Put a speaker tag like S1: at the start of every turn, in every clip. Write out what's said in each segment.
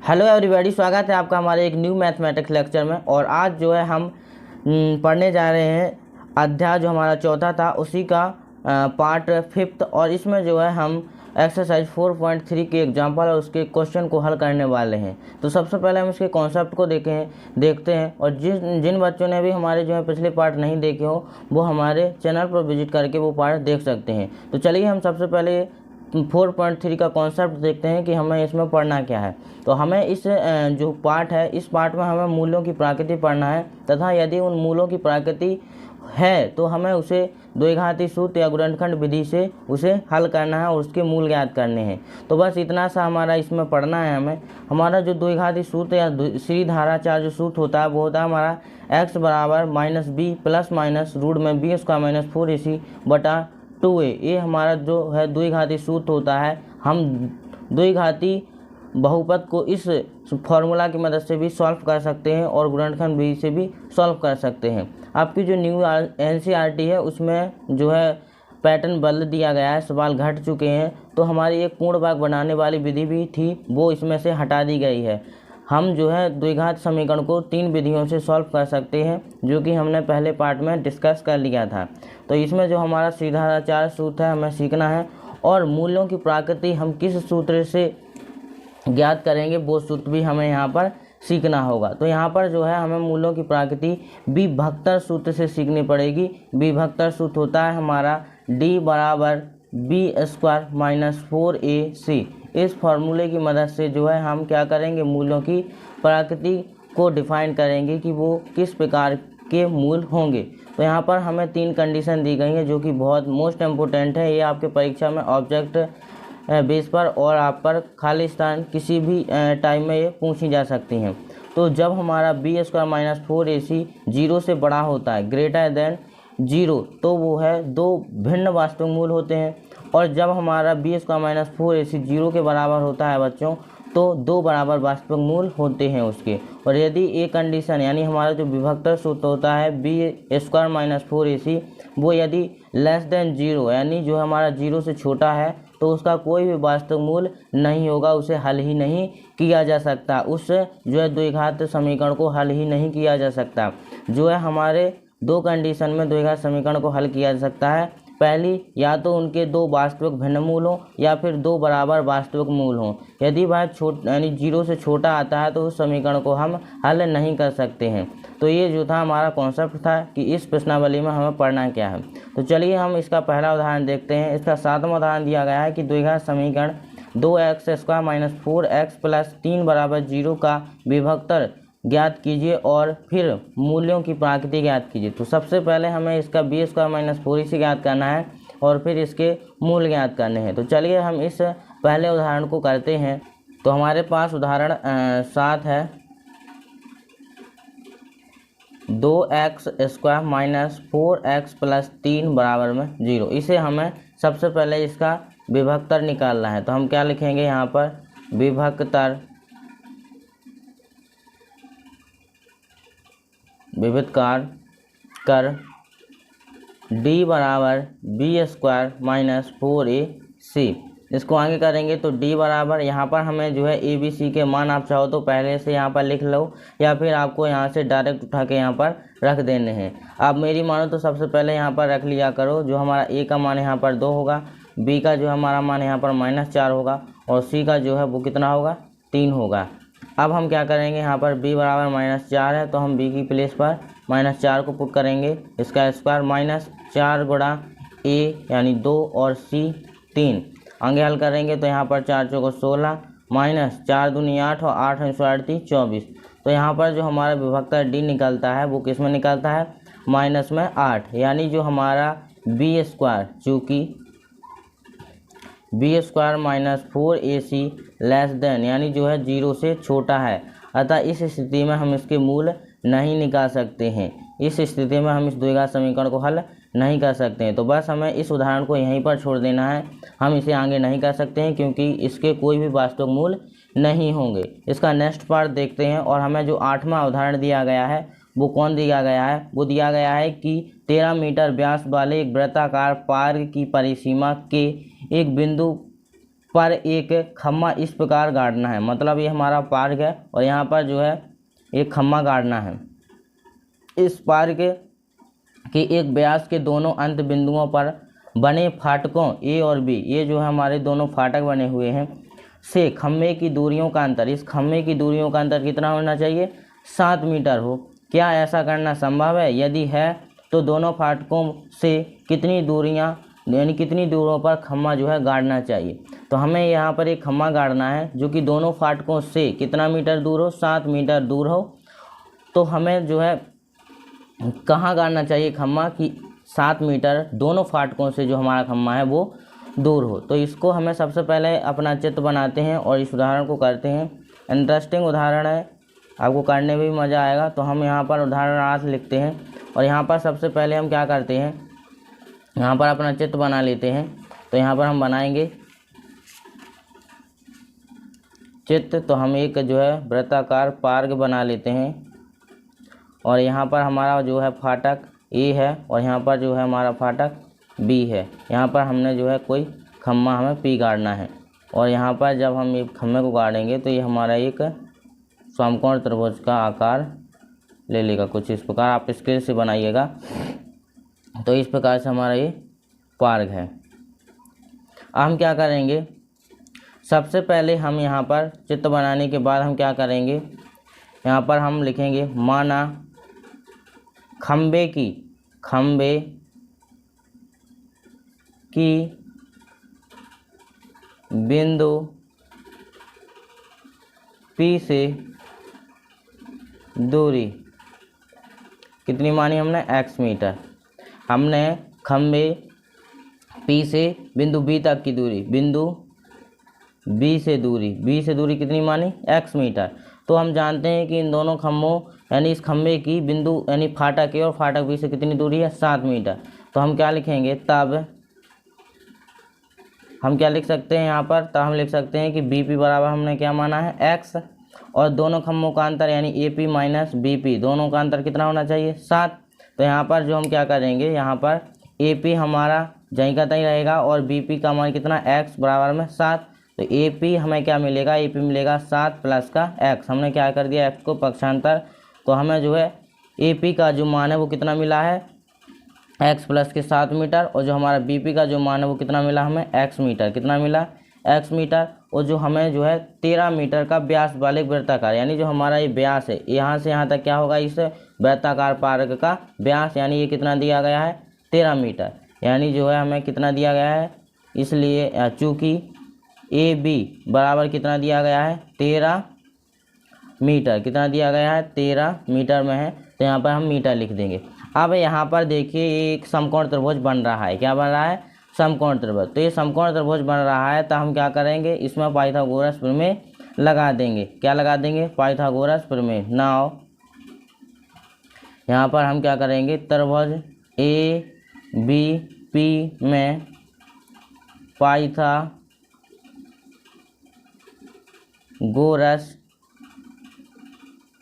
S1: Hello everybody, स्वागत है आपका हमारे एक न्यू मैथमेटिक्स लेक्चर में। और आज जो है हम पढ़ने जा रहे हैं अध्याय जो हमारा चौथा था उसी का पार्ट फिफ्थ। और इसमें जो है हम एक्सरसाइज 4.3 के एग्जाम्पल और उसके क्वेश्चन को हल करने वाले हैं। तो सबसे पहले हम इसके कॉन्सेप्ट को देखते हैं। और जिन बच्चों ने भी हमारे जो है पिछले पार्ट नहीं देखे हो वो हमारे चैनल पर विजिट करके वो पार्ट देख सकते हैं। तो चलिए हम सबसे पहले 4.3 का कॉन्सेप्ट देखते हैं कि हमें इसमें पढ़ना क्या है। तो हमें इस जो पार्ट है इस पार्ट में हमें मूलों की प्रकृति पढ़ना है तथा यदि उन मूलों की प्रकृति है तो हमें उसे द्विघाती सूत्र या गुणनखंड विधि से उसे हल करना है और उसके मूल ज्ञात करने हैं। तो बस इतना सा हमारा इसमें पढ़ना है। हमारा जो द्विघाती सूत्र या श्रीधाराचार्य जो सूत्र होता है वो होता है हमारा x बराबर minus b plus minus root में बी स्क्वायर माइनस 4ac बटा 2a। ये हमारा जो है द्विघाती सूत्र होता है। हम द्विघाती बहुपद को इस फॉर्मूला की मदद से भी सॉल्व कर सकते हैं और गुणनखंड विधि से भी सॉल्व कर सकते हैं। आपकी जो न्यू एनसीईआरटी है उसमें जो है पैटर्न बदल दिया गया है, सवाल घट चुके हैं। तो हमारी एक पूर्ण वर्ग बनाने वाली विधि भी थी वो इसमें से हटा दी गई है। हम जो है द्विघात समीकरण को 3 विधियों से सॉल्व कर सकते हैं जो कि हमने पहले पार्ट में डिस्कस कर लिया था। तो इसमें जो हमारा श्रीधाराचार्य सूत्र है हमें सीखना है और मूल्यों की प्रकृति हम किस सूत्र से ज्ञात करेंगे वो सूत्र भी हमें यहाँ पर सीखना होगा। तो यहाँ पर जो है हमें मूल्यों की प्रकृति विभक्तर सूत्र से सीखनी पड़ेगी। विभक्तर सूत्र होता है हमारा d बराबर बी स्क्वायर माइनस 4ac। इस फॉर्मूले की मदद से जो है हम क्या करेंगे, मूल्यों की प्रकृति को डिफाइन करेंगे कि वो किस प्रकार के मूल होंगे। तो यहाँ पर हमें 3 कंडीशन दी गई हैं जो कि बहुत मोस्ट इम्पोर्टेंट है। ये आपके परीक्षा में ऑब्जेक्ट बेस पर और आप पर खाली स्थान किसी भी टाइम में ये पूछी जा सकती हैं। तो जब हमारा बी स्क्वायर माइनस 4ac 0 से बड़ा होता है, ग्रेटर देन 0, तो वो है 2 भिन्न वास्तविक मूल होते हैं। और जब हमारा बी स्क्वायर माइनस 4ac 0 के बराबर होता है बच्चों तो 2 बराबर वास्तविक मूल होते हैं उसके। और यदि ए कंडीशन यानी हमारा जो विभक्तर सूत्र होता है बी स्क्वायर माइनस 4ac वो यदि लेस देन 0 यानी जो हमारा 0 से छोटा है तो उसका कोई भी वास्तविक मूल नहीं होगा, उसे हल ही नहीं किया जा सकता। उस जो है द्विघात समीकरण को हल ही नहीं किया जा सकता। जो है हमारे 2 कंडीशन में द्विघात समीकरण को हल किया जा सकता है। पहली, या तो उनके 2 वास्तविक भिन्न मूल हों या फिर 2 बराबर वास्तविक मूल हों। यदि वह यानी 0 से छोटा आता है तो उस समीकरण को हम हल नहीं कर सकते हैं। तो ये जो था हमारा कॉन्सेप्ट था कि इस प्रश्नावली में हमें पढ़ना क्या है। तो चलिए हम इसका पहला उदाहरण देखते हैं। इसका 7वां उदाहरण दिया गया है कि द्विघात समीकरण 2x square minus 4x plus 3 बराबर 0 का विभक्तर ज्ञात कीजिए और फिर मूल्यों की प्रकृति ज्ञात कीजिए। तो सबसे पहले हमें इसका बी स्क्वायर माइनस 4ac ज्ञात करना है और फिर इसके मूल ज्ञात करने हैं। तो चलिए हम इस पहले उदाहरण को करते हैं। तो हमारे पास उदाहरण 7 है 2x square minus 4x plus 3 बराबर में 0। इसे हमें सबसे पहले इसका विभक्तर निकालना है। तो हम क्या लिखेंगे यहाँ पर, विभक्तर विभक्तकार कर d बराबर बी स्क्वायर माइनस 4ac। इसको आगे करेंगे तो d बराबर यहाँ पर हमें जो है a b c के मान आप चाहो तो पहले से यहाँ पर लिख लो या फिर आपको यहाँ से डायरेक्ट उठा के यहाँ पर रख देने हैं। आप मेरी मानो तो सबसे पहले यहाँ पर रख लिया करो। जो हमारा a का मान यहाँ पर 2 होगा, b का जो हमारा मान यहाँ पर -4 होगा और c का जो है वो कितना होगा, 3 होगा। अब हम क्या करेंगे, यहाँ पर b बराबर -4 है तो हम b की प्लेस पर -4 को पुट करेंगे। इसका स्क्वायर -4 गुणा a यानी 2 और c 3। आगे हल करेंगे तो यहाँ पर 4 चौको 16 माइनस 4 दूनी 8 और 8 8 24। तो यहाँ पर जो हमारा विभक्तर d निकलता है वो किस में निकलता है, माइनस में 8। यानी जो हमारा बी स्क्वायर चूँकि b square minus 4ac less than यानी जो है 0 से छोटा है, अतः इस स्थिति में हम इसके मूल नहीं निकाल सकते हैं। इस स्थिति में हम इस द्विघात समीकरण को हल नहीं कर सकते हैं। तो बस हमें इस उदाहरण को यहीं पर छोड़ देना है। हम इसे आगे नहीं कर सकते हैं क्योंकि इसके कोई भी वास्तविक मूल नहीं होंगे। इसका नेक्स्ट पार्ट देखते हैं। और हमें जो 8वां उदाहरण दिया गया है वो कौन दिया गया है, वो दिया गया है कि 13 मीटर व्यास वाले एक वृत्ताकार पार्क की परिसीमा के एक बिंदु पर एक खम्मा इस प्रकार गाड़ना है। मतलब ये हमारा पार्क है और यहाँ पर जो है एक खम्मा गाड़ना है। इस पार्क के एक व्यास के दोनों अंत बिंदुओं पर बने फाटकों ए और बी, ये जो है हमारे दोनों फाटक बने हुए हैं, से खम्भे की दूरियों का अंतर, इस खम्भे की दूरियों का अंतर कितना होना चाहिए? 7 मीटर हो। क्या ऐसा करना संभव है? यदि है तो दोनों फाटकों से कितनी दूरियां यानी कितनी दूरों पर खम्मा जो है गाड़ना चाहिए? तो हमें यहाँ पर एक खम्मा गाड़ना है जो कि दोनों फाटकों से कितना मीटर दूर हो? 7 मीटर दूर हो। तो हमें जो है कहाँ गाड़ना चाहिए खम्मा कि 7 मीटर दोनों फाटकों से जो हमारा खम्मा है वो दूर हो। तो इसको हमें सबसे पहले अपना चित्र बनाते हैं और इस उदाहरण को करते हैं। इंटरेस्टिंग उदाहरण है, आपको करने में भी मज़ा आएगा। तो हम यहाँ पर उदाहरण 8 लिखते हैं और यहाँ पर सबसे पहले हम क्या करते हैं, यहाँ पर अपना चित्र बना लेते हैं। तो यहाँ पर हम बनाएंगे चित्र। तो हम एक जो है वृत्ताकार पार्क बना लेते हैं और यहाँ पर हमारा जो है फाटक ए है और यहाँ पर जो है हमारा फाटक बी है। यहाँ पर हमने जो है कोई खम्मा हमें पी गाड़ना है और यहाँ पर जब हम ये खम्मे को गाड़ेंगे तो ये हमारा एक समकोण त्रिभुज का आकार ले लेगा। कुछ इस प्रकार आप स्केल से बनाइएगा। तो इस प्रकार से हमारा ये पार्क है। अब हम क्या करेंगे, सबसे पहले हम यहाँ पर चित्र बनाने के बाद हम क्या करेंगे, यहाँ पर हम लिखेंगे माना खम्बे की बिंदु P से दूरी कितनी मानी हमने? x metre. हमने खम्बे P से बिंदु B तक की दूरी, बिंदु B से दूरी कितनी मानी? x metre. तो हम जानते हैं कि इन दोनों खम्भों यानी इस खम्बे की बिंदु यानी फाटक A और फाटक B से कितनी दूरी है? 7 मीटर। तो हम क्या लिखेंगे, तब हम क्या लिख सकते हैं यहाँ पर, तब हम लिख सकते हैं कि BP बराबर हमने क्या माना है? x, और दोनों खम्भों का अंतर यानी AP माइनस BP, दोनों का अंतर कितना होना चाहिए? 7। तो यहाँ पर जो हम क्या करेंगे, यहाँ पर AP हमारा जहीं का तहीं रहेगा और BP का मान कितना? x बराबर में 7। तो AP हमें क्या मिलेगा? AP मिलेगा 7 प्लस का x। हमने क्या कर दिया, x को पक्षांतर। तो हमें जो है AP का जो मान है वो कितना मिला है? x प्लस के 7 मीटर। और जो हमारा BP का जो मान है वो कितना मिला हमें? x metre. कितना मिला? x metre. और जो हमें जो है 13 मीटर का व्यास वाले वृत्ताकार, यानी जो हमारा ये व्यास है यहाँ से यहाँ तक क्या होगा, इस वृत्ताकार पार्क का व्यास, यानी ये कितना दिया गया है? 13 मीटर। यानी जो है हमें कितना दिया गया है, इसलिए चूँकि AB बराबर कितना दिया गया है? 13 मीटर। कितना दिया गया है? 13 मीटर में है। तो यहाँ पर हम मीटर लिख देंगे। अब यहाँ पर देखिए एक समकोण त्रिभुज बन रहा है। क्या बन रहा है? समकोण त्रिभुज। तो ये समकोण त्रिभुज बन रहा है, तो हम क्या करेंगे, इसमें पाइथागोरस प्रमेय लगा देंगे। क्या लगा देंगे? पाइथागोरस प्रमेय। नाउ यहाँ पर हम क्या करेंगे, त्रिभुज ABP में पाइथागोरस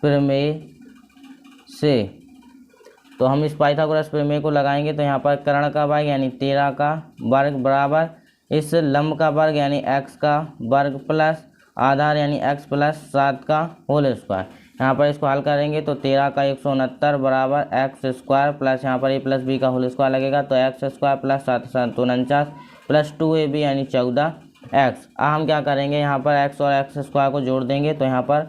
S1: प्रमेय से, तो हम इस पाइथागोरस प्रमेय को लगाएंगे। तो यहाँ पर कर्ण का वर्ग यानी 13 का वर्ग बराबर इस लंब का वर्ग यानी x का वर्ग प्लस आधार यानी x प्लस 7 का होल स्क्वायर। यहाँ पर इसको हल करेंगे तो 13 का 169 बराबर x स्क्वायर प्लस यहाँ पर a प्लस b का होल स्क्वायर लगेगा। तो x square plus 749 plus 2ab यानी 14x। अब हम क्या करेंगे, यहाँ पर x और x स्क्वायर को जोड़ देंगे। तो यहाँ पर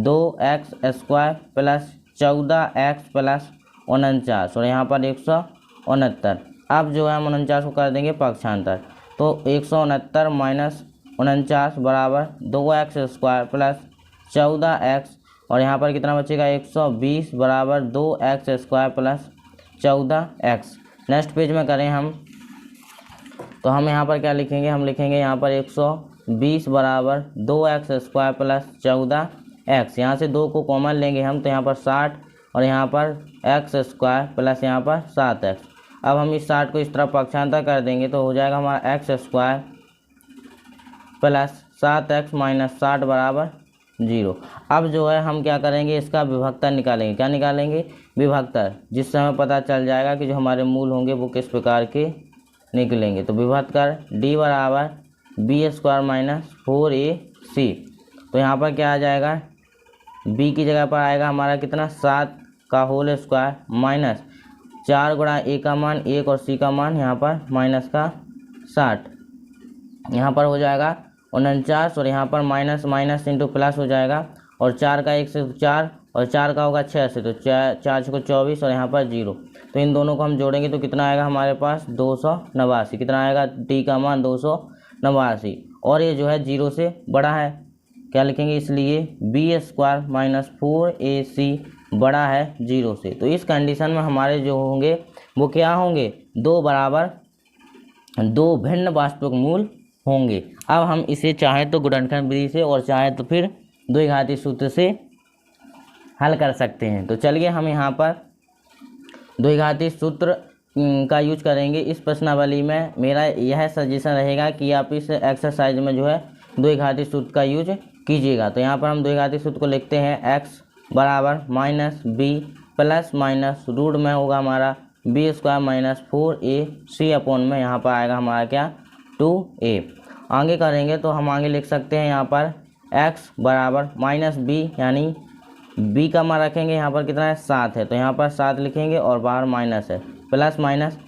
S1: 2x square plus 14x plus 49 और यहाँ पर 169। अब जो है हम 49 को कर देंगे पक्षांतर। तो 169 माइनस 49 बराबर 2x स्क्वायर प्लस 14x और यहाँ पर कितना बचेगा? 120 बराबर 2x square plus 14x। Next page में करें हम, तो हम यहाँ पर क्या लिखेंगे, हम लिखेंगे यहाँ पर 120 बराबर 2x स्क्वायर प्लस 14x। यहाँ से 2 को कॉमन लेंगे हम, तो यहाँ पर 60 और यहाँ पर x स्क्वायर प्लस यहाँ पर 7x। अब हम इस 60 को इस तरफ पक्षांतर कर देंगे तो हो जाएगा हमारा x square plus 7x minus 60 बराबर 0। अब जो है हम क्या करेंगे, इसका विभक्तर निकालेंगे। क्या निकालेंगे? विभक्तर, जिससे हमें पता चल जाएगा कि जो हमारे मूल होंगे वो किस प्रकार के निकलेंगे। तो विभक्तर d बराबर बी स्क्वायर माइनस 4ac। तो यहाँ पर क्या आ जाएगा, b की जगह पर आएगा हमारा कितना 7 का होल स्क्वायर माइनस 4 गुणा a का मान 1 और c का मान यहाँ पर माइनस का 60। यहाँ पर हो जाएगा 49 और यहाँ पर माइनस माइनस इंटू प्लस हो जाएगा, और 4 का 1 से 4 और 4 का होगा 6 से, तो 4 को 24 और यहाँ पर 0। तो इन दोनों को हम जोड़ेंगे तो कितना आएगा हमारे पास 289। कितना आएगा, टी का मान 289, और ये जो है 0 से बड़ा है, क्या लिखेंगे, इसलिए बी स्क्वायर माइनस 4ac बड़ा है 0 से। तो इस कंडीशन में हमारे जो होंगे वो क्या होंगे, दो भिन्न वास्तविक मूल होंगे। अब हम इसे चाहे तो गुणनखंड विधि से और चाहे तो फिर द्विघाती सूत्र से हल कर सकते हैं। तो चलिए हम यहाँ पर द्विघाती सूत्र का यूज करेंगे। इस प्रश्नावली में मेरा यह सजेशन रहेगा कि आप इस एक्सरसाइज में जो है द्विघाती सूत्र का यूज कीजिएगा। तो यहाँ पर हम द्विघाती सूत्र को लिखते हैं, x बराबर minus b plus minus root में होगा हमारा b square minus 4ac upon में यहाँ पर आएगा हमारा क्या 2a। आगे करेंगे तो हम आगे लिख सकते हैं यहाँ पर x बराबर माइनस बी, यानी b का मान रखेंगे यहाँ पर कितना है 7 है, तो यहाँ पर 7 लिखेंगे और बाहर माइनस है, plus minus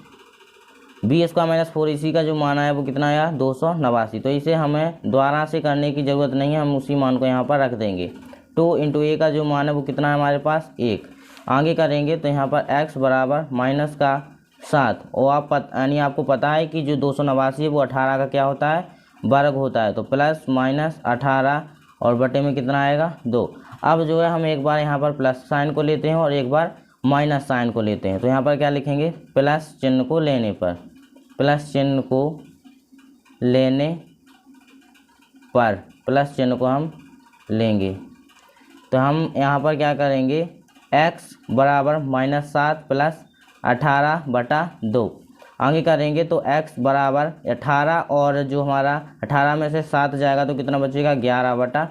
S1: b square minus 4ac का जो मान आया वो कितना आया 289। तो इसे हमें दोबारा से करने की ज़रूरत नहीं है, हम उसी मान को यहाँ पर रख देंगे। 2 इंटू a का जो मान है वो कितना है हमारे पास 1। आगे करेंगे तो यहाँ पर x बराबर माइनस का 7, और यानी आपको पता है कि जो 289 है वो 18 का क्या होता है, वर्ग होता है, तो प्लस माइनस 18 और बटे में कितना आएगा 2। अब जो है हम एक बार यहाँ पर प्लस साइन को लेते हैं और एक बार माइनस साइन को लेते हैं। तो यहाँ पर क्या लिखेंगे, प्लस चिन्ह को लेने पर, प्लस चिन्ह को लेने पर प्लस चिन्ह को हम लेंगे। तो हम यहाँ पर क्या करेंगे, x बराबर माइनस 7 प्लस 18 बटा 2। आगे करेंगे तो x बराबर 18, और जो हमारा 18 में से 7 जाएगा तो कितना बचेगा 11 बटा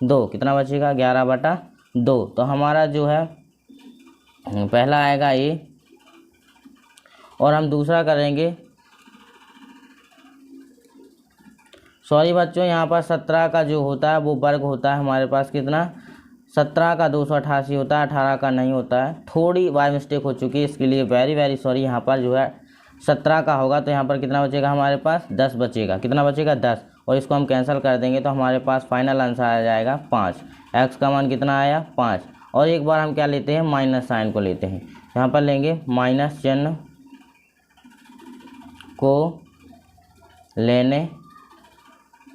S1: 2। कितना बचेगा 11 बटा 2। तो हमारा जो है पहला आएगा ये, और हम दूसरा करेंगे, सॉरी बच्चों, यहाँ पर 17 का जो होता है वो वर्ग होता है हमारे पास कितना 17 का 288 होता है, 18 का नहीं होता है। थोड़ी बाय मिस्टेक हो चुकी है, इसके लिए वेरी वेरी सॉरी। यहाँ पर जो है 17 का होगा तो यहाँ पर कितना बचेगा हमारे पास 10 बचेगा। कितना बचेगा 10, और इसको हम कैंसिल कर देंगे तो हमारे पास फाइनल आंसर आ जाएगा 5। x का मान कितना आया 5। और एक बार हम क्या लेते हैं, माइनस साइन को लेते हैं। यहाँ पर लेंगे माइनस चिन्ह को लेने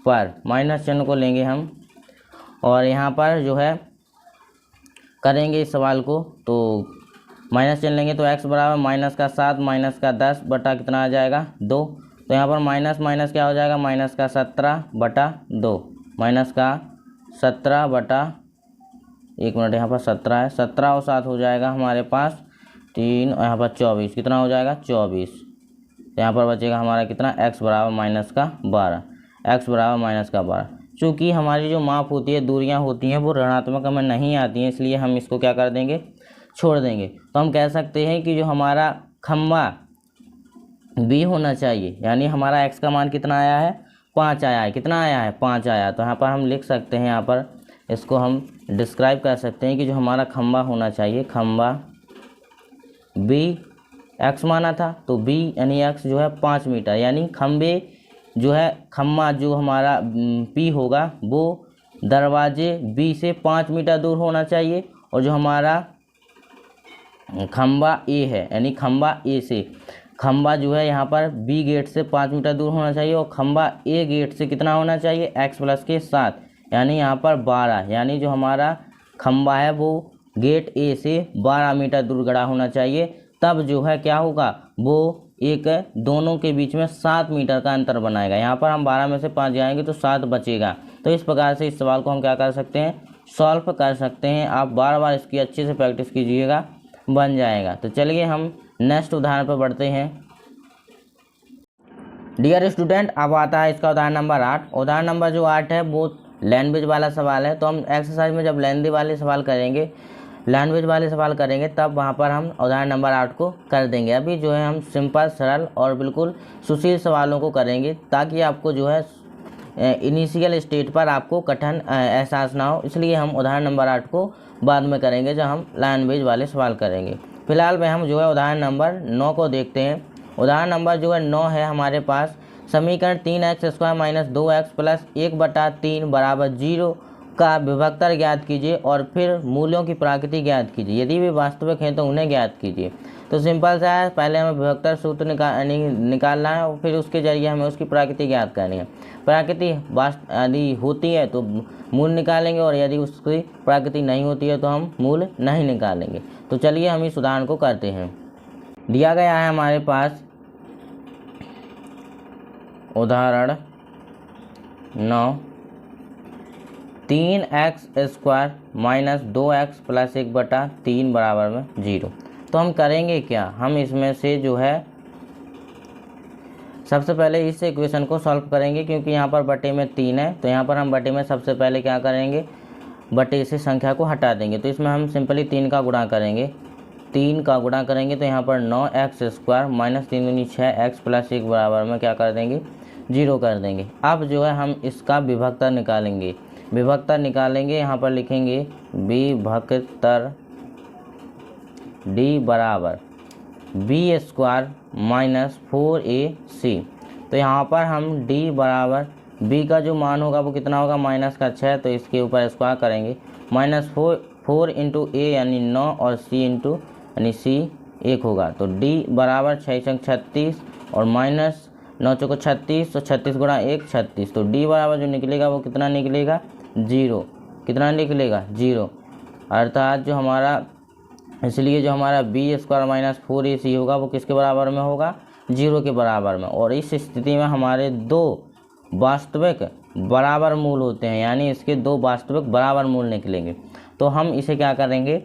S1: पर, माइनस चिन्ह को लेंगे हम, और यहाँ पर जो है करेंगे इस सवाल को, तो माइनस चिन्ह लेंगे तो x बराबर माइनस का 7 माइनस का 10 बटा कितना आ जाएगा 2। तो यहाँ पर माइनस माइनस क्या हो जाएगा, माइनस का 17 बटा 2, माइनस का 17 बटा, एक मिनट, यहाँ पर 17 है, 17 और 7 हो जाएगा हमारे पास 3, और यहाँ पर 24, कितना हो जाएगा 24। तो यहाँ पर बचेगा हमारा कितना, x बराबर माइनस का 12, x बराबर माइनस का 12। चूँकि हमारी जो माप होती है, दूरियाँ होती हैं, वो ऋणात्मक में नहीं आती हैं, इसलिए हम इसको क्या कर देंगे, छोड़ देंगे। तो हम कह सकते हैं कि जो हमारा खम्बा b होना चाहिए, यानी हमारा x का मान कितना आया है 5 आया है, कितना आया है 5 आया। तो यहाँ पर हम लिख सकते हैं, यहाँ पर इसको हम डिस्क्राइब कर सकते हैं कि जो हमारा खम्बा होना चाहिए, खम्बा b x माना था, तो b यानी x जो है 5 मीटर, यानी खम्बे जो है खम्बा जो हमारा p होगा वो दरवाजे b से 5 मीटर दूर होना चाहिए, और जो हमारा खम्बा a है, यानी खम्बा a से, खम्बा जो है यहाँ पर b गेट से 5 मीटर दूर होना चाहिए, और खम्बा a गेट से कितना होना चाहिए x प्लस के 7, यानी यहाँ पर 12, यानी जो हमारा खम्बा है वो गेट a से 12 मीटर दूर गड़ा होना चाहिए। तब जो है क्या होगा, वो एक दोनों के बीच में 7 मीटर का अंतर बनाएगा। यहाँ पर हम 12 में से 5 जाएंगे तो 7 बचेगा। तो इस प्रकार से इस सवाल को हम क्या कर सकते हैं, सॉल्व कर सकते हैं। आप बार बार इसकी अच्छे से प्रैक्टिस कीजिएगा, बन जाएगा। तो चलिए हम नेक्स्ट उदाहरण पर बढ़ते हैं। डियर स्टूडेंट, अब आता है इसका उदाहरण नंबर 8। उदाहरण नंबर जो 8 है वो लैंग्वेज वाला सवाल है। तो हम एक्सरसाइज में जब लैंग्वेज वाले सवाल करेंगे, तब वहाँ पर हम उदाहरण नंबर 8 को कर देंगे। अभी जो है हम सिंपल, सरल और बिल्कुल सुशील सवालों को करेंगे, ताकि आपको जो है इनिशियल स्टेट पर आपको कठिन एहसास ना हो, इसलिए हम उदाहरण नंबर 8 को बाद में करेंगे जब हम लैंग्वेज वाले सवाल करेंगे। फिलहाल में हम जो है उदाहरण नंबर 9 को देखते हैं। उदाहरण नंबर जो है 9 है हमारे पास, समीकरण 3x² माइनस 2x प्लस 1/3 बराबर 0 का विभक्तर ज्ञात कीजिए और फिर मूल्यों की प्रकृति ज्ञात कीजिए। यदि वे वास्तविक हैं तो उन्हें ज्ञात कीजिए। तो सिंपल सा है, पहले हमें विभक्तर सूत्र निकालना है और फिर उसके जरिए हमें उसकी प्रकृति ज्ञात करनी है। प्रकृति यदि होती है तो मूल निकालेंगे और यदि उसकी प्रकृति नहीं होती है तो हम मूल नहीं निकालेंगे। तो चलिए हम इस उदाहरण को करते हैं। दिया गया है हमारे पास उदाहरण 9, 3x² माइनस 2x प्लस 1/3 बराबर में 0। तो हम करेंगे क्या, हम इसमें से जो है सबसे पहले इस इक्वेशन को सॉल्व करेंगे, क्योंकि यहाँ पर बटे में 3 है तो यहाँ पर हम बटे में सबसे पहले क्या करेंगे, बटे से संख्या को हटा देंगे। तो इसमें हम सिंपली 3 का गुणा करेंगे, 3 का गुणा करेंगे तो यहाँ पर 9x² माइनस 3 दूनी 6x प्लस 1 बराबर में क्या कर देंगे, 0 कर देंगे। अब जो है हम इसका विभक्तर निकालेंगे। विभक्तर निकालेंगे, यहाँ पर लिखेंगे विभक्तर d बराबर b² माइनस 4ac। तो यहाँ पर हम d बराबर b का जो मान होगा वो कितना होगा, माइनस का 6, तो इसके ऊपर स्क्वायर करेंगे। माइनस 4 इंटू a यानी 9 और c इंटू यानी c 1 होगा। तो d बराबर 6 36 और माइनस 9 चौको 36, तो 36 गुणा 1 36। तो d बराबर जो निकलेगा वो कितना निकलेगा, 0। कितना निकलेगा, 0। अर्थात जो हमारा, इसलिए जो हमारा b² माइनस 4ac होगा वो किसके बराबर में होगा, 0 के बराबर में। और इस स्थिति में हमारे दो वास्तविक बराबर मूल होते हैं, यानी इसके दो वास्तविक बराबर मूल निकलेंगे। तो हम इसे क्या करेंगे,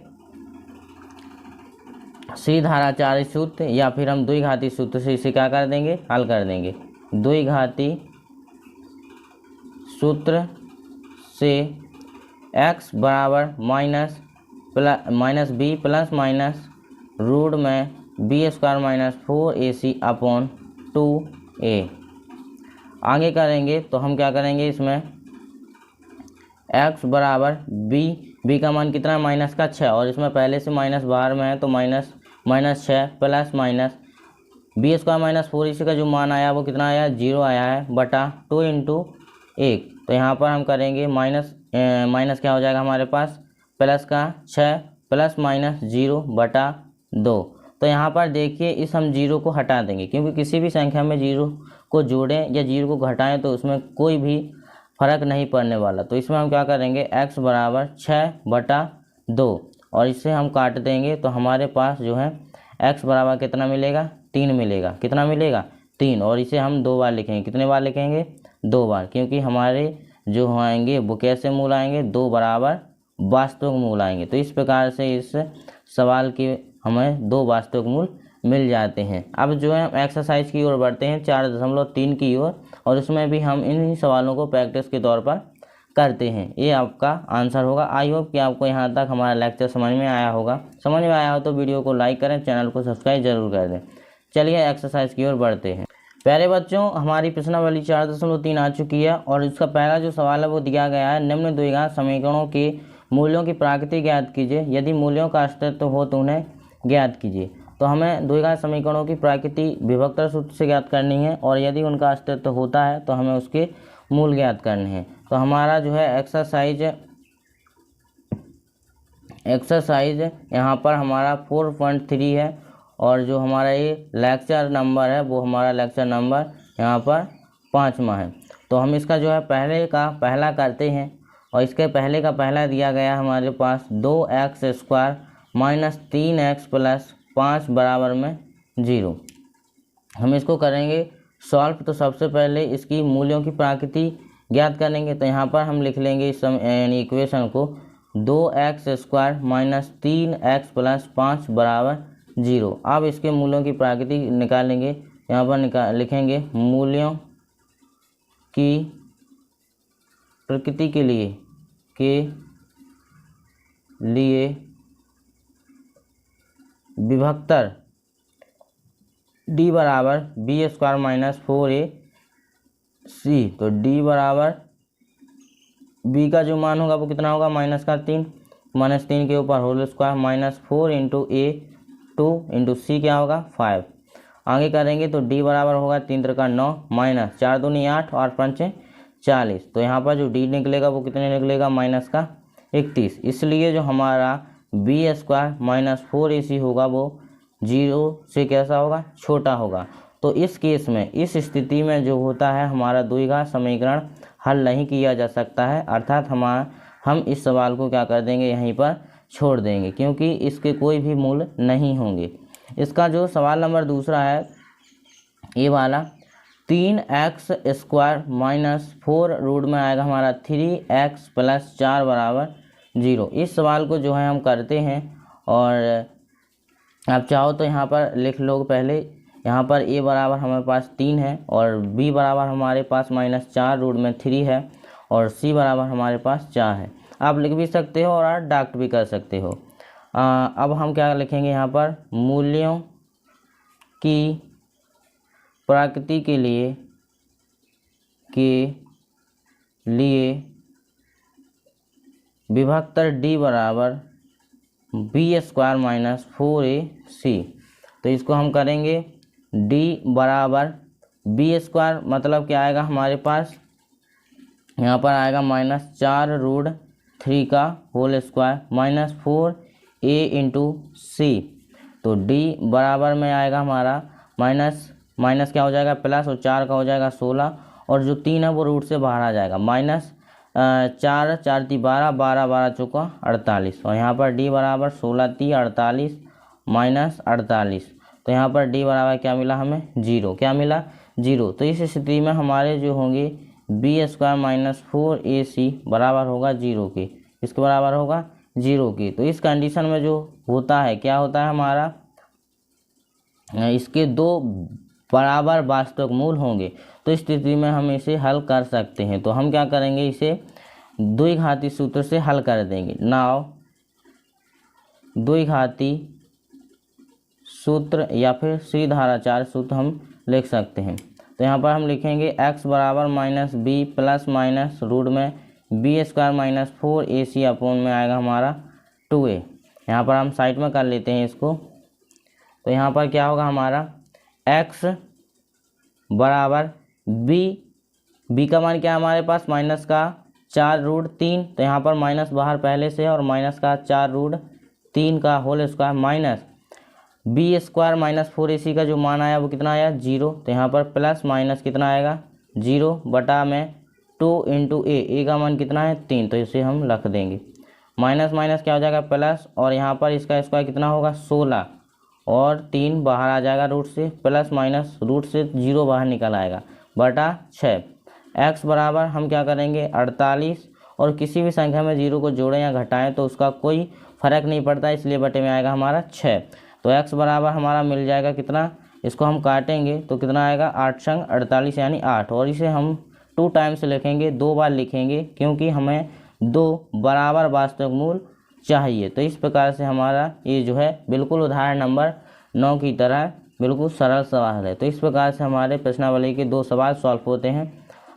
S1: श्रीधाराचार्य सूत्र या फिर हम द्विघाती सूत्र से इसे क्या कर देंगे, हल कर देंगे। द्विघाती सूत्र से x बराबर minus b plus minus root में b² minus 4ac upon 2a। आगे करेंगे तो हम क्या करेंगे, इसमें x बराबर b का मान कितना है, माइनस का 6, और इसमें पहले से माइनस बाहर में है तो minus 6 plus minus b² minus 4ac का जो मान आया वो कितना आया, 0 आया है, बटा 2 इंटू 1। तो यहाँ पर हम करेंगे माइनस क्या हो जाएगा हमारे पास, प्लस का 6 प्लस माइनस 0 बटा 2। तो यहाँ पर देखिए इस हम 0 को हटा देंगे, क्योंकि किसी भी संख्या में 0 को जोड़ें या 0 को घटाएं तो उसमें कोई भी फर्क नहीं पड़ने वाला। तो इसमें हम क्या करेंगे, x बराबर 6 बटा 2 और इससे हम काट देंगे तो हमारे पास जो है x बराबर कितना मिलेगा, 3 मिलेगा। कितना मिलेगा, 3। और इसे हम 2 बार लिखेंगे। कितने बार लिखेंगे, 2 बार, क्योंकि हमारे जो आएंगे वो कैसे मूल आएंगे, 2 बराबर वास्तविक मूल आएंगे। तो इस प्रकार से इस सवाल के हमें 2 वास्तविक मूल मिल जाते हैं। अब जो है हम एक्सरसाइज की ओर बढ़ते हैं 4.3 की ओर, और उसमें भी हम इन सवालों को प्रैक्टिस के तौर पर करते हैं। ये आपका आंसर होगा। आई होप कि आपको यहाँ तक हमारा लेक्चर समझ में आया होगा। समझ में आया हो तो वीडियो को लाइक करें, चैनल को सब्सक्राइब जरूर कर दें। चलिए एक्सरसाइज की ओर बढ़ते हैं। प्यारे बच्चों, हमारी प्रश्नावली 4.3 आ चुकी है और इसका पहला जो सवाल है वो दिया गया है, निम्न द्विघात समीकरणों के मूल्यों की प्रकृति ज्ञात कीजिए, यदि मूल्यों का अस्तित्व हो तो उन्हें ज्ञात कीजिए। तो हमें द्विघात समीकरणों की प्रकृति विभक्तर सूत्र से ज्ञात करनी है और यदि उनका अस्तित्व होता है तो हमें उसके मूल ज्ञात करने हैं। तो हमारा जो है एक्सरसाइज यहाँ पर हमारा 4.3 है और जो हमारा ये लेक्चर नंबर है वो हमारा लेक्चर नंबर यहाँ पर 5वां है। तो हम इसका जो है पहले का पहला करते हैं और इसके पहले का पहला दिया गया हमारे पास 2x² माइनस 3x प्लस 5 बराबर में 0। हम इसको करेंगे सॉल्व। तो सबसे पहले इसकी मूल्यों की प्रकृति ज्ञात करेंगे। तो यहाँ पर हम लिख लेंगे इस यानी इक्वेशन को 2x² माइनस 3x प्लस 5 बराबर 0। अब इसके मूल्यों की प्रकृति निकालेंगे। यहाँ पर लिखेंगे मूल्यों की प्रकृति के लिए विभक्तर d बराबर b² माइनस 4a सी, तो डी बराबर बी का जो मान होगा वो कितना होगा -3, -3 के ऊपर होल स्क्वायर -4 इंटू ए 2 इंटू सी क्या होगा 5। आगे करेंगे तो डी बराबर होगा 3 त्रिका 9 माइनस 4 दूनी 8 और 5 40। तो यहाँ पर जो डी निकलेगा वो कितने निकलेगा -31। इसलिए जो हमारा बी स्क्वायर -4ac होगा वो 0 से कैसा होगा छोटा होगा। तो इस केस में इस स्थिति में जो होता है हमारा द्विघात समीकरण हल नहीं किया जा सकता है, अर्थात हम इस सवाल को क्या कर देंगे यहीं पर छोड़ देंगे क्योंकि इसके कोई भी मूल नहीं होंगे। इसका जो सवाल नंबर दूसरा है ये वाला 3x स्क्वायर -4 रूट में आएगा हमारा 3x + 4 बराबर 0। इस सवाल को जो है हम करते हैं और आप चाहो तो यहाँ पर लिख लो पहले। यहाँ पर a बराबर हमारे पास 3 है और b बराबर हमारे पास -4 रूट में 3 है और c बराबर हमारे पास 4 है। आप लिख भी सकते हो और डाक्ट भी कर सकते हो। अब हम क्या लिखेंगे यहाँ पर मूल्यों की प्रकृति के लिए विभक्तर d बराबर बी स्क्वायर -4ac। तो इसको हम करेंगे d बराबर बी स्क्वायर मतलब क्या आएगा हमारे पास यहाँ पर आएगा -4 रूट 3 का होल स्क्वायर -4a इंटू सी। तो d बराबर में आएगा हमारा माइनस क्या हो जाएगा प्लस और 4 का हो जाएगा 16 और जो 3 है वो रूट से बाहर आ जाएगा -4 4 × 12 12 12 चौका 48 और यहाँ पर d बराबर 16 × 3 48 -48। तो यहाँ पर d बराबर क्या मिला हमें 0। क्या मिला 0। तो इस स्थिति में हमारे जो होंगे बी स्क्वायर -4ac बराबर होगा 0 के। इसके बराबर होगा 0 की। तो इस कंडीशन में जो होता है क्या होता है हमारा इसके दो बराबर वास्तविक मूल होंगे। तो इस स्थिति में हम इसे हल कर सकते हैं। तो हम क्या करेंगे इसे द्विघाती सूत्र से हल कर देंगे। नाउ द्विघाती सूत्र या फिर श्रीधराचार्य सूत्र हम लिख सकते हैं। तो यहाँ पर हम लिखेंगे x बराबर -b प्लस माइनस रूट में बी स्क्वायर -4ac अपॉन में आएगा हमारा 2a। यहाँ पर हम साइड में कर लेते हैं इसको। तो यहाँ पर क्या होगा हमारा x बराबर b का मान क्या है हमारे पास -4 रूट 3। तो यहाँ पर माइनस बाहर पहले से है और -4 रूट 3 का whole square minus b square -4ac का जो मान आया वो कितना आया 0। तो यहाँ पर प्लस माइनस कितना आएगा 0 बटा में 2 इंटू ए का मान कितना है 3। तो इसे हम रख देंगे माइनस माइनस क्या हो जाएगा प्लस और यहाँ पर इसका स्क्वायर कितना होगा 16 और 3 बाहर आ जाएगा रूट से प्लस माइनस रूट से 0 बाहर निकल आएगा बटा 6। x बराबर हम क्या करेंगे 48 और किसी भी संख्या में 0 को जोड़ें या घटाएं तो उसका कोई फर्क नहीं पड़ता, इसलिए बटे में आएगा हमारा 6। तो x बराबर हमारा मिल जाएगा कितना, इसको हम काटेंगे तो कितना आएगा 8 संग 48 यानी 8। और इसे हम 2 टाइम्स लिखेंगे, 2 बार लिखेंगे क्योंकि हमें 2 बराबर वास्तविक मूल चाहिए। तो इस प्रकार से हमारा ये जो है बिल्कुल उदाहरण नंबर 9 की तरह बिल्कुल सरल सवाल है। तो इस प्रकार से हमारे प्रश्नावली के 2 सवाल सॉल्व होते हैं।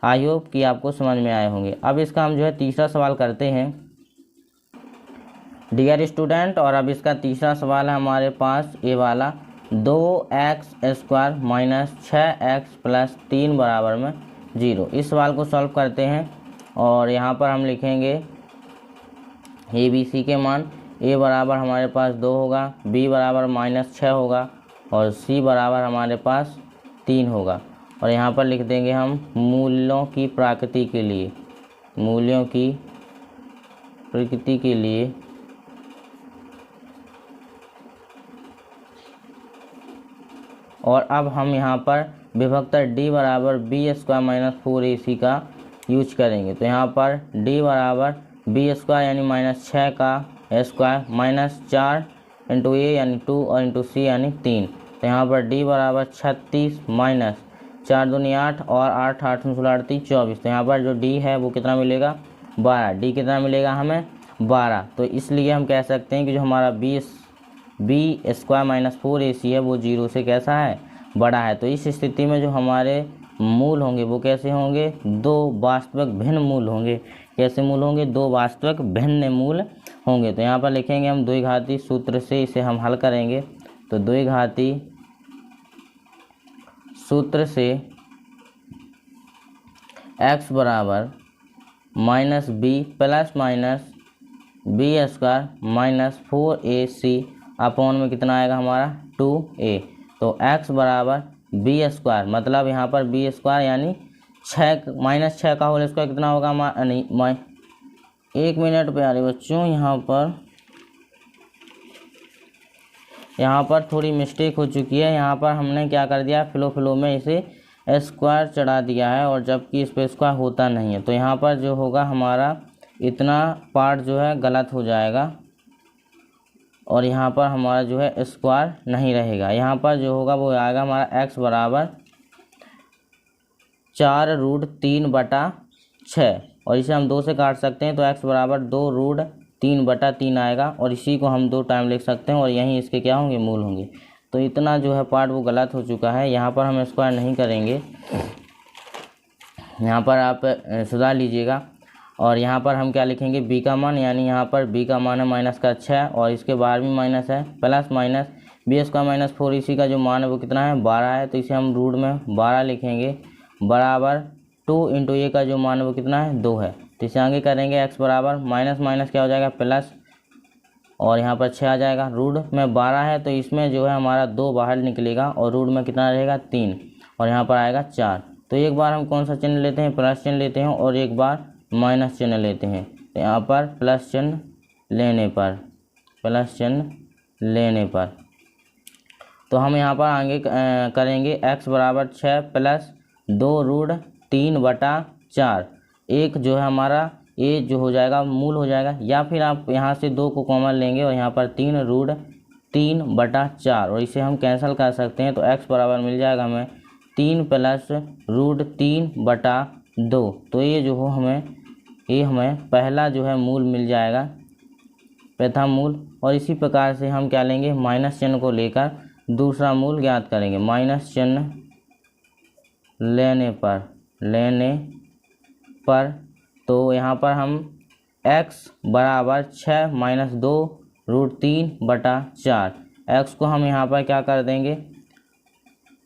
S1: आई होप कि आपको समझ में आए होंगे। अब इसका हम जो है तीसरा सवाल करते हैं डियर स्टूडेंट। और अब इसका तीसरा सवाल है हमारे पास ये वाला 2x square minus 6x plus 3 बराबर में 0। इस सवाल को सॉल्व करते हैं और यहाँ पर हम लिखेंगे ए बी सी के मान। ए बराबर हमारे पास 2 होगा, बी बराबर -6 होगा और सी बराबर हमारे पास 3 होगा। और यहाँ पर लिख देंगे हम मूल्यों की प्रकृति के लिए, मूल्यों की प्रकृति के लिए और अब हम यहाँ पर विभक्तर d बराबर बी स्क्वायर -4ac का यूज करेंगे। तो यहाँ पर d बराबर बी स्क्वायर यानी -6 का स्क्वायर -4 इंटू ए यानी 2 और इंटू सी यानी 3। तो यहाँ पर d बराबर 36 माइनस 4 दूनी 8 और 8 8 16 38 24। तो यहाँ पर जो d है वो कितना मिलेगा 12। d कितना मिलेगा हमें 12। तो इसलिए हम कह सकते हैं कि जो हमारा बी स्क्वायर -4ac है वो 0 से कैसा है बड़ा है। तो इस स्थिति में जो हमारे मूल होंगे वो कैसे होंगे, दो वास्तविक भिन्न मूल होंगे। कैसे मूल होंगे, दो वास्तविक भिन्न मूल होंगे। तो यहाँ पर लिखेंगे हम द्विघाती सूत्र से इसे हम हल करेंगे। तो द्विघाती सूत्र से x बराबर minus b plus minus b square minus 4ac upon में कितना आएगा हमारा 2a। तो x बराबर बी स्क्वायर, मतलब यहाँ पर बी स्क्वायर यानी 6 माइनस 6 का होल स्क्वायर कितना होगा हमारा, नहीं 1 मिनट प्यारे बच्चों, यहाँ पर थोड़ी मिस्टेक हो चुकी है। यहाँ पर हमने क्या कर दिया, फ्लो में इसे स्क्वायर चढ़ा दिया है और जबकि इस पर स्क्वायर होता नहीं है। तो यहाँ पर जो होगा हमारा इतना पार्ट जो है गलत हो जाएगा और यहाँ पर हमारा जो है स्क्वायर नहीं रहेगा। यहाँ पर जो होगा वो आएगा हमारा x बराबर 4√3/6 और इसे हम 2 से काट सकते हैं। तो x बराबर 2√3/3 आएगा और इसी को हम 2 टाइम लिख सकते हैं और यहीं इसके क्या होंगे, मूल होंगे। तो इतना जो है पार्ट वो गलत हो चुका है। यहाँ पर हम स्क्वायर नहीं करेंगे, यहाँ पर आप सुधार लीजिएगा। और यहाँ पर हम क्या लिखेंगे, b का मान, यानी यहाँ पर b का मान है -6 और इसके बाहर भी माइनस है, plus minus b square minus 4 इसी का जो मान है वो कितना है 12 है। तो इसे हम रूट में 12 लिखेंगे बराबर 2 इंटू ए का जो मान है वो कितना है 2 है। तो इसे आगे करेंगे x बराबर माइनस माइनस क्या हो जाएगा प्लस और यहाँ पर 6 आ जाएगा। रूट में 12 है तो इसमें जो है हमारा 2 बाहर निकलेगा और रूट में कितना रहेगा 3 और यहाँ पर आएगा 4। तो एक बार हम कौन सा चिन्ह लेते हैं, प्लस चिन्ह लेते हैं और एक बार माइनस चिन्ह लेते हैं। तो यहाँ पर प्लस चिन्ह लेने पर तो हम यहाँ पर आगे करेंगे x बराबर 6 प्लस 2√3/4। एक जो है हमारा ये जो हो जाएगा मूल हो जाएगा, या फिर आप यहाँ से 2 को कॉमन लेंगे और यहाँ पर 3√3/4 और इसे हम कैंसिल कर सकते हैं। तो x बराबर मिल जाएगा हमें 3 + √3/2। तो ये जो हो हमें पहला जो है मूल मिल जाएगा, प्रथम मूल। और इसी प्रकार से हम क्या लेंगे, माइनस चिन्ह को लेकर दूसरा मूल ज्ञात करेंगे। माइनस चिन्ह लेने पर तो यहाँ पर हम x बराबर 6 - 2√3/4 x को हम यहाँ पर क्या कर देंगे,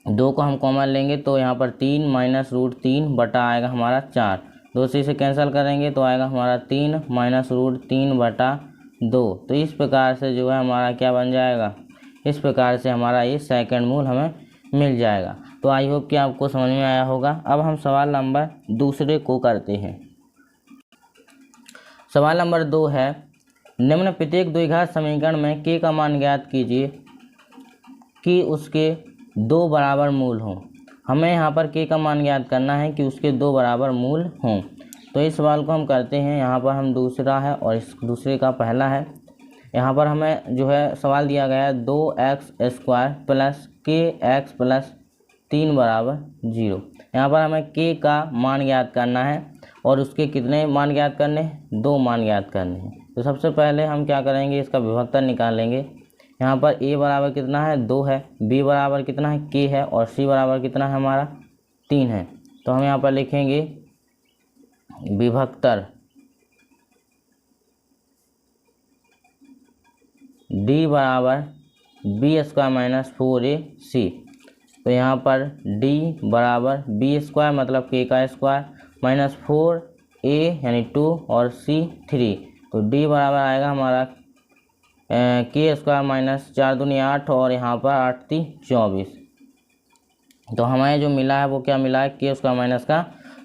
S1: 2 को हम कॉमन लेंगे तो यहाँ पर 3 - √3 बटा आएगा हमारा 4। 2 से इसे कैंसिल करेंगे तो आएगा हमारा 3 - √3/2। तो इस प्रकार से जो है हमारा क्या बन जाएगा, इस प्रकार से हमारा ये सेकंड मूल हमें मिल जाएगा। तो आई होप कि आपको समझ में आया होगा। अब हम सवाल नंबर दूसरे को करते हैं। सवाल नंबर 2 है, निम्न प्रत्येक द्विघात समीकरण में k का मान ज्ञात कीजिए कि उसके 2 बराबर मूल हों। हमें यहाँ पर k का मान ज्ञात करना है कि उसके 2 बराबर मूल हों। तो इस सवाल को हम करते हैं। यहाँ पर हम दूसरा है और इस दूसरे का पहला है। यहाँ पर हमें जो है सवाल दिया गया है 2x² + kx + 3 = 0। यहाँ पर हमें k का मान ज्ञात करना है और उसके कितने मान ज्ञात करने हैं, 2 मान ज्ञात करने हैं। तो सबसे पहले हम क्या करेंगे, इसका विभक्तर निकालेंगे। यहाँ पर a बराबर कितना है 2 है, b बराबर कितना है k है और c बराबर कितना है हमारा 3 है। तो हम यहाँ पर लिखेंगे विभक्तर d बराबर b² - 4ac। तो यहाँ पर d बराबर b² मतलब k का स्क्वायर माइनस 4a यानी 2 और c 3। तो d बराबर आएगा हमारा k² - 4 दूनी 8 और यहाँ पर 8 × 3 = 24। तो हमें जो मिला है वो क्या मिला है, k² -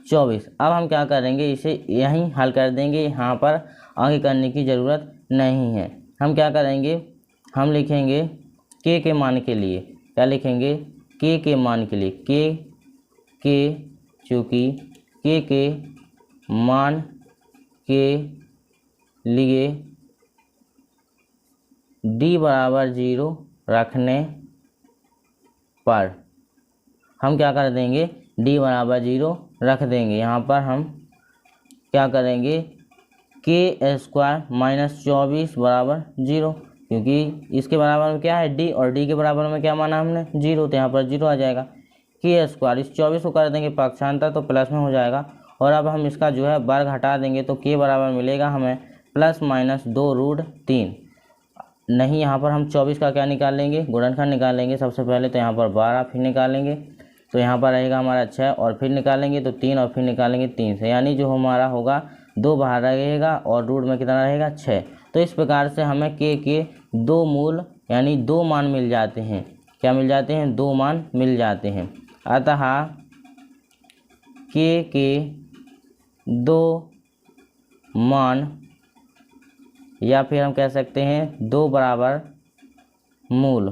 S1: 24। अब हम क्या करेंगे, इसे यहीं हल कर देंगे, यहाँ पर आगे करने की ज़रूरत नहीं है। हम क्या करेंगे, हम लिखेंगे k के मान के लिए, क्या लिखेंगे, k के मान के लिए चूँकि k के मान के लिए d बराबर 0 रखने पर हम क्या कर देंगे, d बराबर 0 रख देंगे। यहाँ पर हम क्या करेंगे, k² - 24 बराबर 0, क्योंकि इसके बराबर में क्या है d और d के बराबर में क्या माना हमने 0, तो यहाँ पर 0 आ जाएगा। के स्क्वायर, इस 24 को कर देंगे पक्षांतर तो प्लस में हो जाएगा। और अब हम इसका जो है वर्ग हटा देंगे तो के बराबर मिलेगा हमें ±2√3। नहीं, यहाँ पर हम 24 का क्या निकाल लेंगे, गुणनखंड निकाल लेंगे सबसे पहले। तो यहाँ पर 12 फिर निकालेंगे तो यहाँ पर रहेगा हमारा 6 और फिर निकालेंगे तो 3 और फिर निकालेंगे 3 से, यानी जो हमारा होगा 2 बाहर रहेगा और रूट में कितना रहेगा 6। तो इस प्रकार से हमें के 2 मूल यानी 2 मान मिल जाते हैं। क्या मिल जाते हैं, 2 मान मिल जाते हैं। अतः के 2 मान, या फिर हम कह सकते हैं 2 बराबर मूल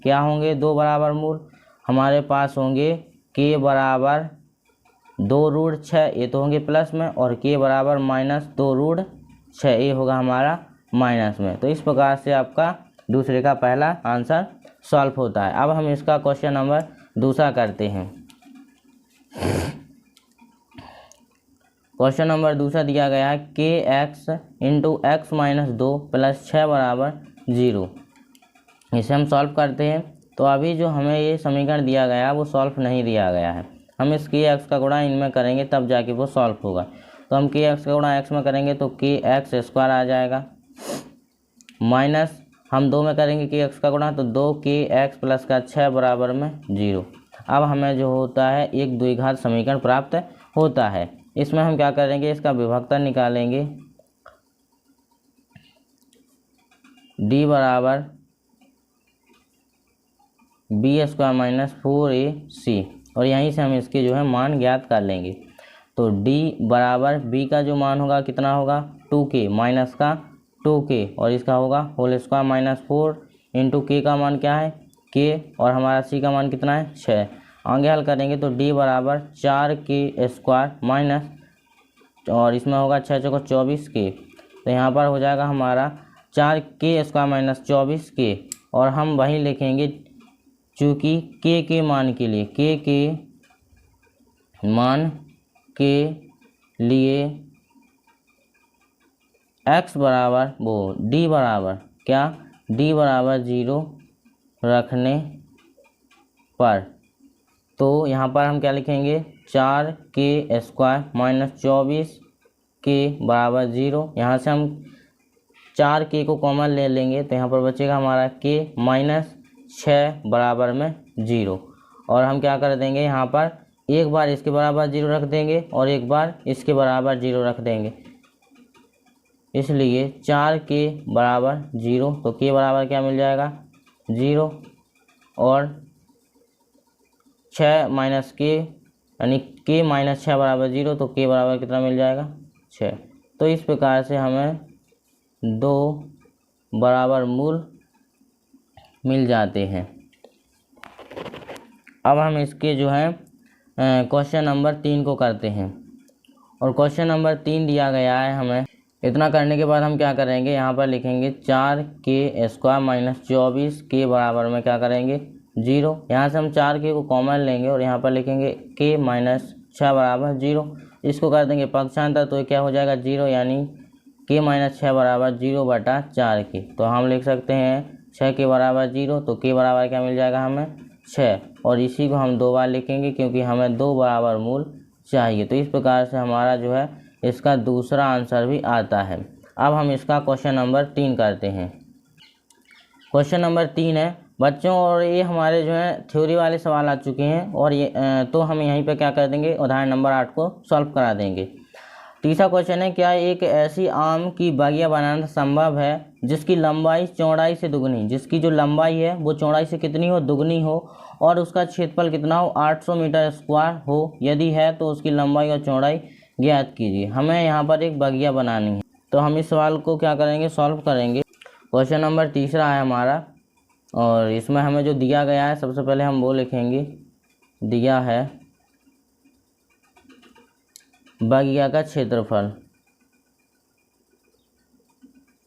S1: क्या होंगे, 2 बराबर मूल हमारे पास होंगे के बराबर 2√6, ये तो होंगे प्लस में, और के बराबर -2√6, ये होगा हमारा माइनस में। तो इस प्रकार से आपका दूसरे का पहला आंसर सॉल्व होता है। अब हम इसका क्वेश्चन नंबर दूसरा करते हैं। क्वेश्चन नंबर दूसरा दिया गया है के x × x - 2 + 6 = 0। इसे हम सॉल्व करते हैं। तो अभी जो हमें ये समीकरण दिया गया है वो सॉल्व नहीं दिया गया है। हम इस के x का गुणा इनमें करेंगे तब जाके वो सॉल्व होगा। तो हम के x का गुणा x में करेंगे तो के x² आ जाएगा, माइनस हम 2 में करेंगे के x का गुणा तो 2 के x + का 6 बराबर में 0। अब हमें जो होता है एक द्विघात समीकरण प्राप्त होता है। इसमें हम क्या करेंगे, इसका विभक्ता निकालेंगे, d बराबर b² - 4ac, और यहीं से हम इसके जो है मान ज्ञात कर लेंगे। तो d बराबर b का जो मान होगा कितना होगा 2k माइनस का 2k, और इसका होगा होल स्क्वायर -4 इंटू k का मान क्या है k, और हमारा c का मान कितना है 6। आगे हल करेंगे तो d बराबर 4k² माइनस, और इसमें होगा 6 चौको 24k, तो यहाँ पर हो जाएगा हमारा 4k² - 24k, और हम वही लिखेंगे चूँकि के मान के लिए x बराबर d बराबर क्या, d बराबर 0 रखने पर, तो यहाँ पर हम क्या लिखेंगे 4k² - 24k बराबर 0। यहाँ से हम 4k को कॉमन ले लेंगे तो यहाँ पर बचेगा हमारा k -6 बराबर में 0, और हम क्या कर देंगे यहाँ पर एक बार इसके बराबर 0 रख देंगे और एक बार इसके बराबर 0 रख देंगे, इसलिए 4k बराबर 0, तो k बराबर क्या मिल जाएगा 0, और 6 माइनस k यानी k -6 बराबर 0, तो k बराबर कितना मिल जाएगा 6। तो इस प्रकार से हमें 2 बराबर मूल मिल जाते हैं। अब हम इसके जो है क्वेश्चन नंबर 3 को करते हैं, और क्वेश्चन नंबर 3 दिया गया है हमें। इतना करने के बाद हम क्या करेंगे, यहाँ पर लिखेंगे 4k² - 24k बराबर में क्या करेंगे 0। यहाँ से हम 4k को कॉमन लेंगे और यहाँ पर लिखेंगे k -6 बराबर 0। इसको कर देंगे पक्षांतर तो क्या हो जाएगा 0, यानी k -6 बराबर 0/4k। तो हम लिख सकते हैं 6 के बराबर 0, तो k बराबर क्या मिल जाएगा हमें 6, और इसी को हम 2 बार लिखेंगे क्योंकि हमें 2 बराबर मूल चाहिए। तो इस प्रकार से हमारा जो है इसका दूसरा आंसर भी आता है। अब हम इसका क्वेश्चन नंबर 3 करते हैं। क्वेश्चन नंबर 3 है बच्चों, और ये हमारे जो है थ्योरी वाले सवाल आ चुके हैं, और ये तो हम यहीं पे क्या कर देंगे उदाहरण नंबर 8 को सॉल्व करा देंगे। तीसरा क्वेश्चन है, क्या एक ऐसी आम की बागिया बनाना संभव है जिसकी लंबाई चौड़ाई से दुगनी, जिसकी जो लंबाई है वो चौड़ाई से कितनी हो दुगनी हो, और उसका क्षेत्रफल कितना हो 800 मीटर स्क्वायर हो, यदि है तो उसकी लंबाई और चौड़ाई ज्ञात कीजिए। हमें यहाँ पर एक बागिया बनानी है, तो हम इस सवाल को क्या करेंगे सॉल्व करेंगे। क्वेश्चन नंबर तीसरा है हमारा, और इसमें हमें जो दिया गया है सबसे पहले हम वो लिखेंगे, दिया है बागिया का क्षेत्रफल,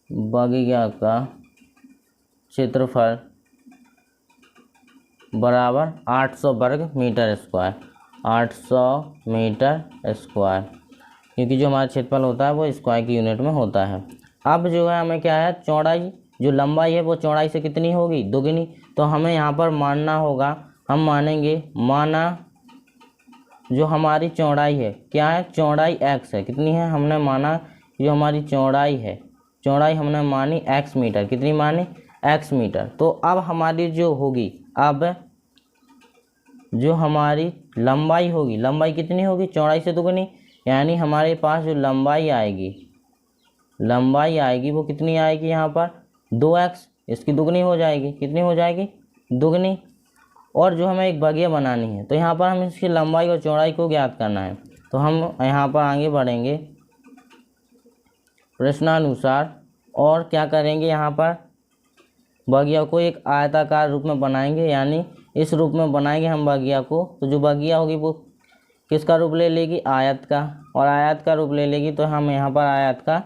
S1: बागिया का क्षेत्रफल बराबर 800 वर्ग मीटर स्क्वायर, 800 मीटर स्क्वायर, क्योंकि जो हमारा क्षेत्रफल होता है वो स्क्वायर की यूनिट में होता है। अब जो है हमें क्या है चौड़ाई जो लंबाई है वो चौड़ाई से कितनी होगी, दोगुनी। तो हमें यहाँ पर मानना होगा, हम मानेंगे, माना जो हमारी चौड़ाई है, क्या है, चौड़ाई x है, कितनी है, हमने माना जो हमारी चौड़ाई है, चौड़ाई हमने मानी x मीटर, कितनी मानी, x मीटर। तो अब हमारी जो होगी, अब जो हमारी लंबाई होगी, लंबाई कितनी होगी, चौड़ाई से दुगनी, यानी हमारे पास जो लंबाई आएगी, लंबाई आएगी वो कितनी आएगी, यहाँ पर 2x, इसकी दुगनी हो जाएगी, कितनी हो जाएगी, दुगनी। और जो हमें एक बगिया बनानी है, तो यहाँ पर हम इसकी लंबाई और चौड़ाई को ज्ञात करना है। तो हम यहाँ पर आगे बढ़ेंगे प्रश्नानुसार और क्या करेंगे, यहाँ पर बगिया को एक आयताकार रूप में बनाएंगे, यानी इस रूप में बनाएंगे हम बगिया को। तो जो बगिया होगी वो किसका रूप ले लेगी, आयत का, और आयत का रूप ले लेगी। तो हम यहाँ पर आयत का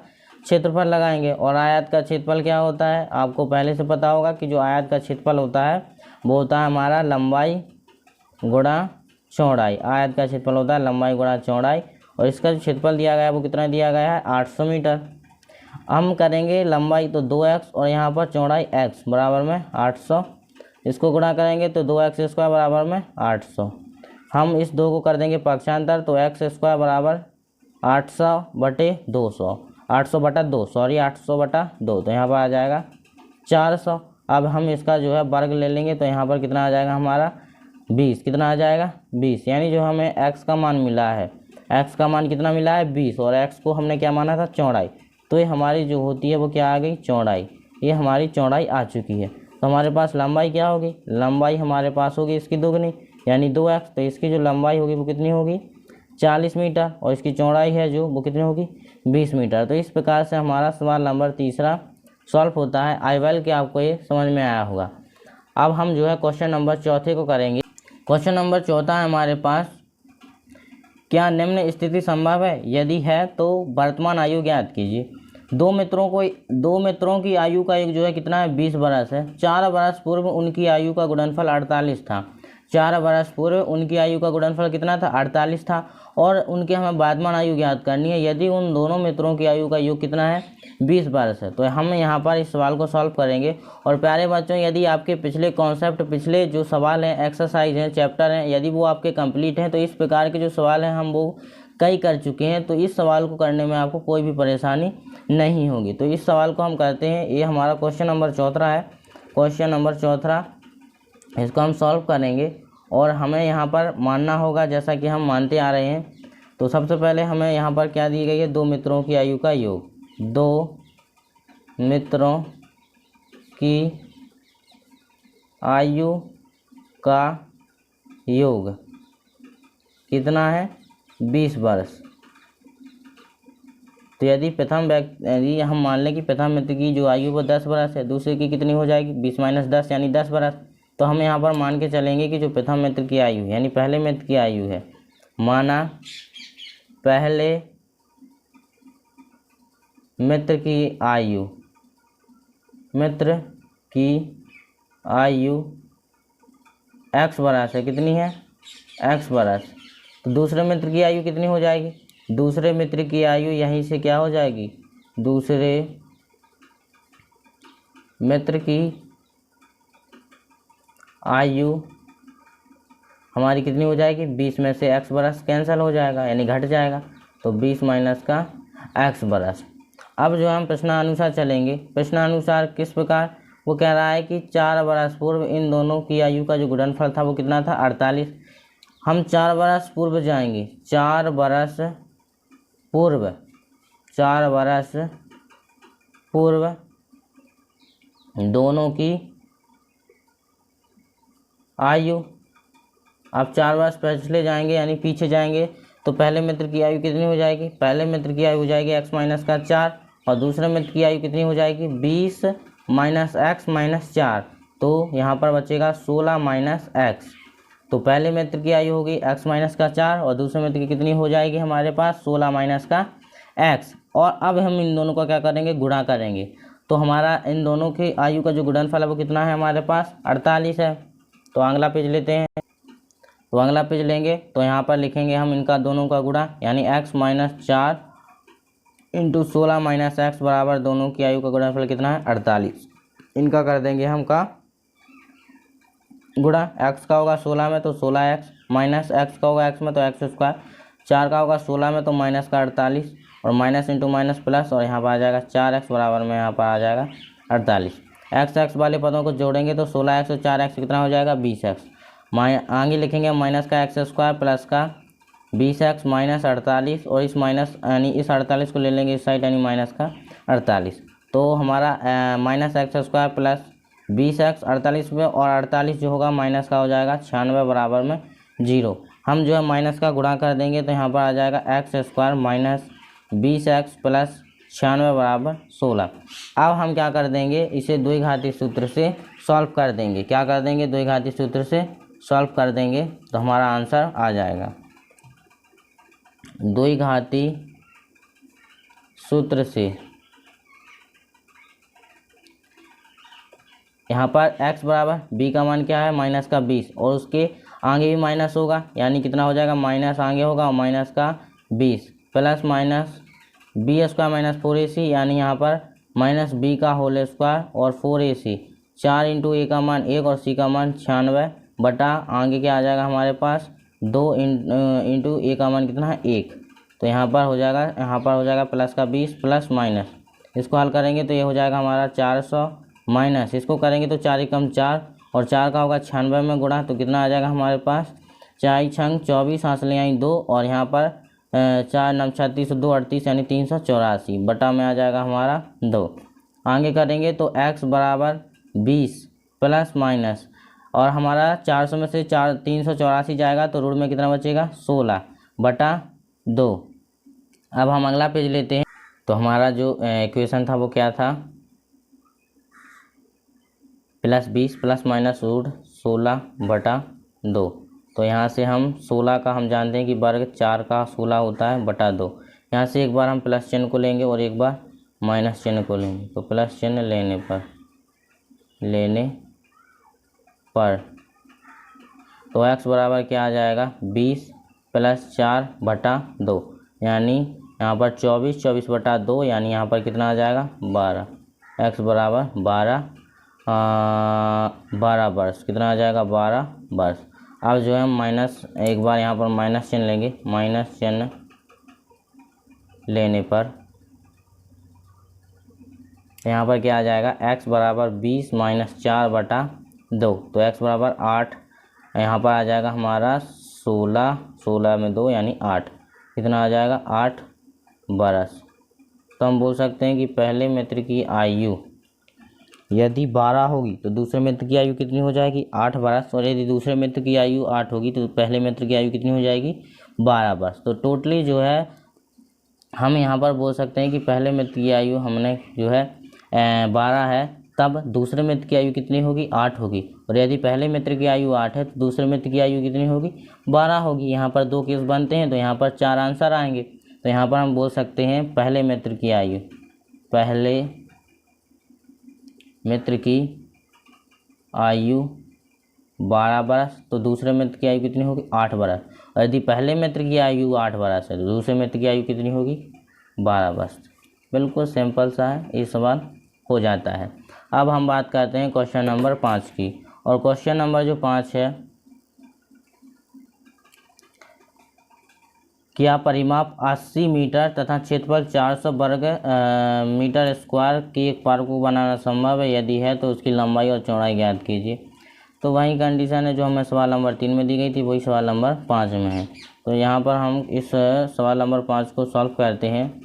S1: क्षेत्रफल लगाएंगे, और आयत का क्षेत्रफल क्या होता है, आपको पहले से पता होगा कि जो आयत का क्षेत्रफल होता है वो होता है हमारा लंबाई गुणा चौड़ाई। आयत का क्षेत्रफल होता है लंबाई गुणा चौड़ाई, और इसका जो क्षेत्रफल दिया गया है वो कितना दिया गया है, 800 मीटर। हम करेंगे लंबाई तो 2x और यहाँ पर चौड़ाई x बराबर में 800, इसको गुणा करेंगे तो 2x² बराबर में 800। हम इस 2 को कर देंगे पक्षांतर, तो x² बराबर 800/200, 800/2, सॉरी 800/2, तो यहाँ पर आ जाएगा 400। अब हम इसका जो है वर्ग ले लेंगे, तो यहाँ पर कितना आ जाएगा हमारा 20, कितना आ जाएगा 20, यानी जो हमें x का मान मिला है, x का मान कितना मिला है 20, और x को हमने क्या माना था, चौड़ाई। तो ये हमारी जो होती है वो क्या आ गई, चौड़ाई, ये हमारी चौड़ाई आ चुकी है। तो हमारे पास लंबाई क्या होगी, लंबाई हमारे पास होगी इसकी दुगनी, यानी 2x। तो इसकी जो लंबाई होगी वो कितनी होगी, 40 मीटर, और इसकी चौड़ाई है जो वो कितनी होगी, 20 मीटर। तो इस प्रकार से हमारा सवाल नंबर 3 सॉल्व होता है। आई वेल कि आपको ये समझ में आया होगा। अब हम जो है क्वेश्चन नंबर 4 को करेंगे। क्वेश्चन नंबर 4 है हमारे पास, क्या निम्न स्थिति संभव है, यदि है तो वर्तमान आयु ज्ञात कीजिए। दो मित्रों की आयु का एक जो है कितना है, 20 बरस है। 4 बरस पूर्व उनकी आयु का गुणनफल 48 था। 4 बरस पूर्व उनकी आयु का गुणनफल कितना था, 48 था, और उनकी हमें वर्तमान आयु ज्ञात करनी है यदि उन दोनों मित्रों की आयु का योग कितना है, 20 बरस है। तो हम यहाँ पर इस सवाल को सॉल्व करेंगे। और प्यारे बच्चों, यदि आपके पिछले कॉन्सेप्ट, पिछले जो सवाल हैं, एक्सरसाइज हैं, चैप्टर हैं, यदि वो आपके कंप्लीट हैं, तो इस प्रकार के जो सवाल हैं हम वो कई कर चुके हैं, तो इस सवाल को करने में आपको कोई भी परेशानी नहीं होगी। तो इस सवाल को हम करते हैं, ये हमारा क्वेश्चन नंबर 4 है। क्वेश्चन नंबर 4 इसको हम सॉल्व करेंगे, और हमें यहाँ पर मानना होगा जैसा कि हम मानते आ रहे हैं। तो सबसे पहले हमें यहाँ पर क्या दी गई है, दो मित्रों की आयु का योग। दो मित्रों की आयु का योग कितना है, 20 वर्ष। तो यदि यदि हम मान लें कि प्रथम मित्र की जो आयु वो 10 वर्ष है, दूसरे की कितनी हो जाएगी, 20 - 10 यानी 10 वर्ष। तो हम यहाँ पर मान के चलेंगे कि जो प्रथम मित्र की आयु यानी पहले मित्र की आयु है, माना पहले मित्र की आयु x बरस है, कितनी है, x बरस। तो दूसरे मित्र की आयु कितनी हो जाएगी, दूसरे मित्र की आयु यहीं से क्या हो जाएगी, दूसरे मित्र की आयु हमारी कितनी हो जाएगी, 20 में से x बरस कैंसिल हो जाएगा, यानी घट जाएगा। तो 20 - का x बरस। अब जो हम प्रश्नानुसार चलेंगे, प्रश्नानुसार किस प्रकार, वो कह रहा है कि 4 बरस पूर्व इन दोनों की आयु का जो गुणनफल था वो कितना था, 48। हम 4 बरस पूर्व जाएंगे, 4 बरस पूर्व दोनों की आयु। अब 4 वर्ष पिछले जाएंगे यानी पीछे जाएंगे, तो पहले मित्र की आयु कितनी हो जाएगी, पहले मित्र की आयु हो जाएगी x - का 4, और दूसरे मित्र की आयु कितनी हो जाएगी, 20 - x - 4। तो यहाँ पर बचेगा 16 - x। तो पहले मित्र की आयु होगी x - का 4, और दूसरे मित्र की कितनी हो जाएगी हमारे पास 16 - का x। और अब हम इन दोनों का क्या करेंगे, गुणा करेंगे। तो हमारा इन दोनों की आयु का जो गुणनफल है वो कितना है हमारे पास, 48 है। तो अगला पेज लेते हैं, तो अगला पेज लेंगे, तो यहाँ पर लिखेंगे हम इनका दोनों का गुणा, यानी x - 4 × 16 - x बराबर दोनों की आयु का गुणनफल कितना है, 48। इनका कर देंगे हम का गुणा। एक्स का होगा 16 में तो 16x, माइनस एक्स का होगा एक्स में तो एक्स स्क्वायर, 4 का होगा 16 में तो माइनस का 48, और माइनस इंटू माइनस प्लस, और यहाँ पर आ जाएगा 4x बराबर में यहाँ पर आ जाएगा 48। एक्स एक्स वाले पदों को जोड़ेंगे तो 16x और 4x कितना हो जाएगा 20x। आगे लिखेंगे माइनस का एक्स स्क्वायर प्लस का 20x माइनस 48, और इस माइनस यानी इस 48 को ले लेंगे इस साइड यानी माइनस का 48। तो हमारा minus x square plus 20x 48 में, और 48 जो होगा माइनस का हो जाएगा 96 बराबर में 0। हम जो है माइनस का गुणा कर देंगे तो यहाँ पर आ जाएगा x square minus 20x plus 96 बराबर 16। अब हम क्या कर देंगे, इसे द्विघाती सूत्र से सॉल्व कर देंगे। क्या कर देंगे, द्विघाती सूत्र से सॉल्व कर देंगे तो हमारा आंसर आ जाएगा। द्विघाती सूत्र से यहाँ पर x बराबर b का मान क्या है माइनस का 20, और उसके आगे भी माइनस होगा यानी कितना हो जाएगा, माइनस आगे होगा और माइनस का 20 plus minus b square minus 4ac, यानी यहाँ पर माइनस बी का होल स्क्वायर और 4ac, 4 इंटू ए का मान 1 और सी का मान 96 बटा आगे क्या आ जाएगा हमारे पास 2 इंटू ए का मान कितना है 1। तो यहाँ पर हो जाएगा प्लस का 20 प्लस माइनस, इसको हल करेंगे तो ये हो जाएगा हमारा 400 माइनस, इसको करेंगे तो 4 एकम 4, और 4 का होगा 96 में गुणा, तो कितना आ जाएगा हमारे पास 4 छंग 24 हासिल आई 2, और यहाँ पर 4 9 36 2 38 यानी 384 बटा में आ जाएगा हमारा 2। आगे करेंगे तो x बराबर 20 प्लस माइनस, और हमारा 400 में से 384 जाएगा तो रूट में कितना बचेगा 16 बटा 2। अब हम अगला पेज लेते हैं। तो हमारा जो इक्वेशन था वो क्या था, प्लस 20 प्लस माइनस रूट 16 बटा 2। तो यहाँ से हम 16 का हम जानते हैं कि वर्ग 4 का 16 होता है बटा 2। यहाँ से एक बार हम प्लस चिन्ह को लेंगे और एक बार माइनस चिन्ह को लेंगे। तो प्लस चिन्ह लेने पर तो x बराबर क्या आ जाएगा 20 प्लस 4 बटा 2, यानी यहाँ पर 24 बटा 2, यानी यहाँ पर कितना आ जाएगा 12। x बराबर 12 वर्ष, कितना आ जाएगा 12 वर्ष। अब जो है माइनस, एक बार यहाँ पर माइनस चिन्ह लेंगे, माइनस चिन्ह लेने पर यहाँ पर क्या आ जाएगा x बराबर 20 माइनस 4 बटा 2, तो x बराबर 8, यहाँ पर आ जाएगा हमारा 16 में 2 यानी 8, कितना आ जाएगा 8 बरस। तो हम बोल सकते हैं कि पहले मित्र की आयु यदि 12 होगी तो दूसरे मित्र की आयु कितनी हो जाएगी 8 बरस, और यदि दूसरे मित्र की आयु 8 होगी तो पहले मित्र की आयु कितनी हो जाएगी 12 वर्ष। तो टोटली जो है हम यहाँ पर बोल सकते हैं कि पहले मित्र की आयु हमने जो है 12 है, तब दूसरे मित्र की आयु कितनी होगी 8 होगी, और यदि पहले मित्र की आयु 8 है तो दूसरे मित्र की आयु कितनी होगी 12 होगी। यहाँ पर 2 केस बनते हैं तो यहाँ पर 4 आंसर आएंगे। तो यहाँ पर हम बोल सकते हैं पहले मित्र की आयु 12 बरस, तो दूसरे मित्र की आयु कितनी होगी 8 बरस, और यदि पहले मित्र की आयु 8 बरस है तो दूसरे मित्र की आयु कितनी होगी 12 वर्ष। बिल्कुल सिंपल सा है, ये सवाल हो जाता है। अब हम बात करते हैं क्वेश्चन नंबर 5 की, और क्वेश्चन नंबर जो 5 है, क्या परिमाप 80 मीटर तथा क्षेत्रफल 400 वर्ग मीटर स्क्वायर के एक पार्क को बनाना संभव है, यदि है तो उसकी लंबाई और चौड़ाई ज्ञात कीजिए। तो वही कंडीशन है जो हमें सवाल नंबर 3 में दी गई थी, वही सवाल नंबर 5 में है। तो यहाँ पर हम इस सवाल नंबर 5 को सॉल्व करते हैं,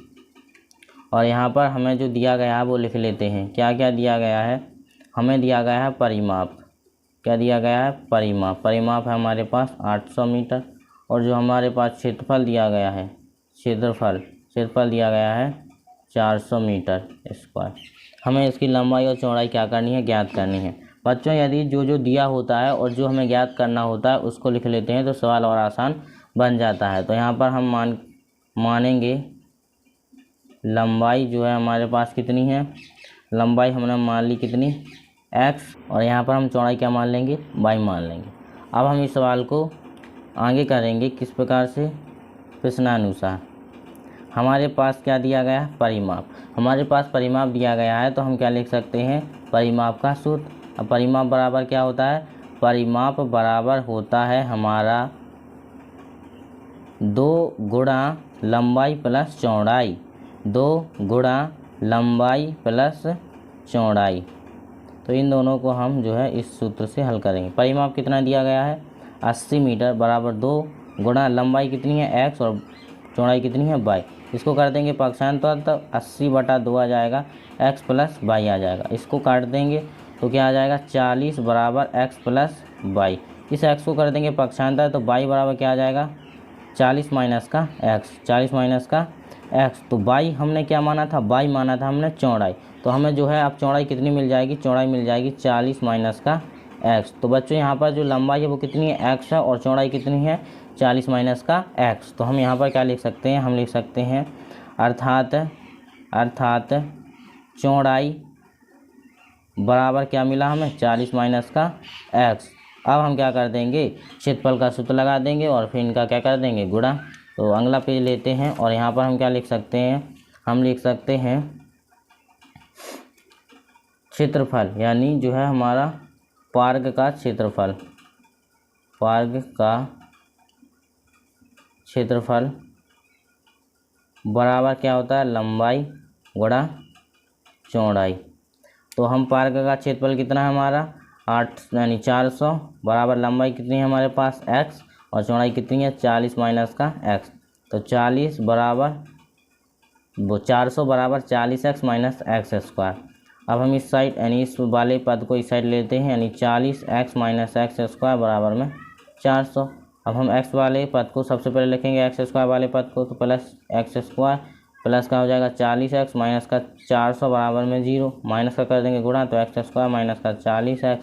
S1: और यहाँ पर हमें जो दिया गया है वो लिख लेते हैं। क्या क्या दिया गया है, हमें दिया गया है परिमाप। क्या दिया गया है परिमाप है हमारे पास 800 मीटर, और जो हमारे पास क्षेत्रफल दिया गया है, क्षेत्रफल दिया गया है 400 मीटर स्क्वायर। हमें इसकी लंबाई और चौड़ाई क्या करनी है, ज्ञात करनी है। बच्चों यदि जो दिया होता है और जो हमें ज्ञात करना होता है उसको लिख लेते हैं तो सवाल और आसान बन जाता है। तो यहाँ पर हम मानेंगे लंबाई जो है हमारे पास कितनी है, लंबाई हमने मान ली कितनी x, और यहाँ पर हम चौड़ाई क्या मान लेंगे y मान लेंगे। अब हम इस सवाल को आगे करेंगे किस प्रकार से, प्रश्नानुसार। हमारे पास क्या दिया गया है, परिमाप। हमारे पास परिमाप दिया गया है तो हम क्या लिख सकते हैं, परिमाप का सूत्र। अब परिमाप बराबर क्या होता है, परिमाप बराबर होता है हमारा 2 गुणा लंबाई प्लस चौड़ाई, 2 गुणा लंबाई प्लस चौड़ाई। तो इन दोनों को हम जो है इस सूत्र से हल करेंगे। परिमाप कितना दिया गया है, 80 मीटर बराबर 2 गुणा लंबाई कितनी है x और चौड़ाई कितनी है y। इसको कर देंगे पक्षांतर तो 80/2 आ जाएगा, x प्लस y आ जाएगा। इसको काट देंगे तो क्या आ जाएगा, 40 बराबर x प्लस y। इस x को कर देंगे पक्षांतर तो y बराबर क्या आ जाएगा, 40 माइनस का x, 40 माइनस का x। तो y हमने क्या माना था, y माना था हमने चौड़ाई। तो हमें जो है अब चौड़ाई कितनी मिल जाएगी, चौड़ाई मिल जाएगी 40 माइनस का x। तो बच्चों यहाँ पर जो लंबाई है वो कितनी है, x है, और चौड़ाई कितनी है, 40 माइनस का x। तो हम यहाँ पर क्या लिख सकते हैं, हम लिख सकते हैं अर्थात चौड़ाई बराबर क्या मिला हमें, 40 माइनस का x। अब हम क्या कर देंगे, क्षेत्रफल का सूत्र लगा देंगे और फिर इनका क्या कर देंगे, गुणा। तो अगला पेज लेते हैं और यहाँ पर हम क्या लिख सकते हैं, हम लिख सकते हैं क्षेत्रफल, यानी जो है हमारा पार्क का क्षेत्रफल, पार्क का क्षेत्रफल बराबर क्या होता है, लंबाई गुणा चौड़ाई। तो हम पार्क का क्षेत्रफल कितना है हमारा 8 यानी 400 बराबर लंबाई कितनी है हमारे पास x और चौड़ाई कितनी है 40 माइनस का x। तो 40 बराबर 400 बराबर 40x माइनस एक्स स्क्वायर। अब हम इस साइड यानी इस वाले पद को इस साइड लेते हैं, यानी 40x माइनस एक्स स्क्वायर बराबर में 400। अब हम x वाले पद को सबसे पहले लिखेंगे, एक्स स्क्वायर वाले पद को, तो प्लस एक्स स्क्वायर प्लस का हो जाएगा 40x माइनस का 400 बराबर में 0, माइनस का कर देंगे गुणा, तो एक्स स्क्वायर माइनस का 40x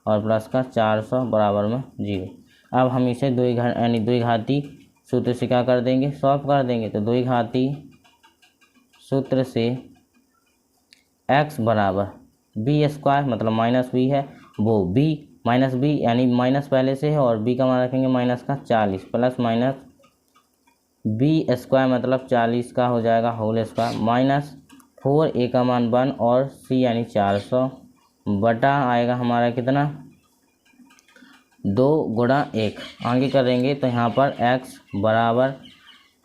S1: और प्लस का 400 बराबर में 0। अब हम इसे द्विघाती सूत्र से क्या कर देंगे, सॉल्व कर देंगे। तो द्विघाती सूत्र से x बराबर बी स्क्वायर मतलब माइनस बी है, वो b माइनस बी यानी माइनस पहले से है और b का मान रखेंगे माइनस का 40 प्लस माइनस बी स्क्वायर मतलब 40 का हो जाएगा होल स्क्वायर माइनस 4 a का मान 1 और c यानी 400 बटा आएगा हमारा कितना 2 गुणा 1। आगे करेंगे तो यहाँ पर x बराबर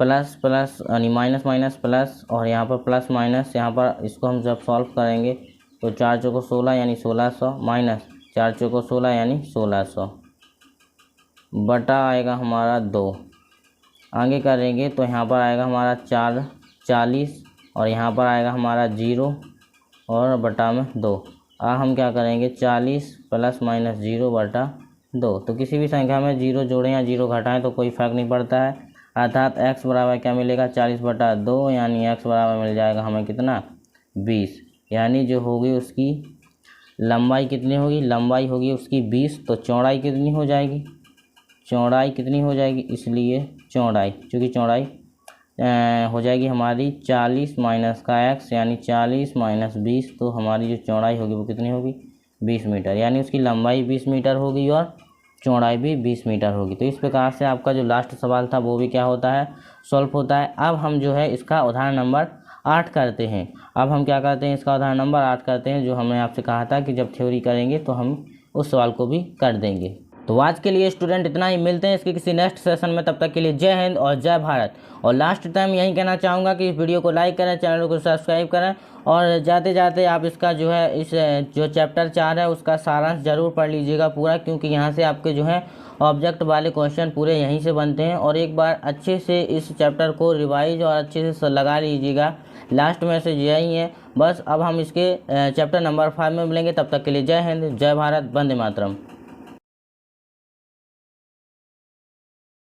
S1: प्लस प्लस यानी माइनस माइनस प्लस और यहाँ पर प्लस माइनस, यहाँ पर इसको हम जब सॉल्व करेंगे तो 4 चौको 16 यानी 1600 माइनस 4 चौको 16 यानी 1600 बटा आएगा हमारा 2। आगे करेंगे तो यहाँ पर आएगा हमारा 40 और यहाँ पर आएगा हमारा 0 और बटा में 2। अब हम क्या करेंगे 40 प्लस माइनस 0 बटा 2। तो किसी भी संख्या में 0 जोड़ें या 0 घटाएं तो कोई फ़र्क नहीं पड़ता है। अर्थात x बराबर क्या मिलेगा 40 बटा 2 यानी x बराबर मिल जाएगा हमें कितना 20। यानी जो होगी उसकी लंबाई कितनी होगी, लंबाई होगी उसकी 20, तो चौड़ाई कितनी हो जाएगी, चौड़ाई कितनी हो जाएगी, इसलिए चौड़ाई चूँकि चौड़ाई हो जाएगी हमारी 40 माइनस का x यानी 40 माइनस 20, तो हमारी जो चौड़ाई होगी वो कितनी होगी 20 मीटर। यानी उसकी लंबाई 20 मीटर होगी और चौड़ाई भी 20 मीटर होगी। तो इस प्रकार से आपका जो लास्ट सवाल था वो भी क्या होता है, सॉल्व होता है। अब हम जो है इसका उदाहरण नंबर 8 करते हैं। अब हम क्या करते हैं, इसका उदाहरण नंबर 8 करते हैं, जो हमने आपसे कहा था कि जब थ्योरी करेंगे तो हम उस सवाल को भी कर देंगे। तो आज के लिए स्टूडेंट इतना ही, मिलते हैं इसके किसी नेक्स्ट सेशन में। तब तक के लिए जय हिंद और जय भारत। और लास्ट टाइम यही कहना चाहूँगा कि इस वीडियो को लाइक करें, चैनल को सब्सक्राइब करें और जाते जाते आप इसका जो है इस जो चैप्टर 4 है उसका सारांश जरूर पढ़ लीजिएगा पूरा, क्योंकि यहाँ से आपके जो है ऑब्जेक्ट वाले क्वेश्चन पूरे यहीं से बनते हैं। और एक बार अच्छे से इस चैप्टर को रिवाइज और अच्छे से लगा लीजिएगा। लास्ट मैसेज यही है बस। अब हम इसके चैप्टर नंबर 5 में मिलेंगे। तब तक के लिए जय हिंद, जय भारत, वंदे मातरम।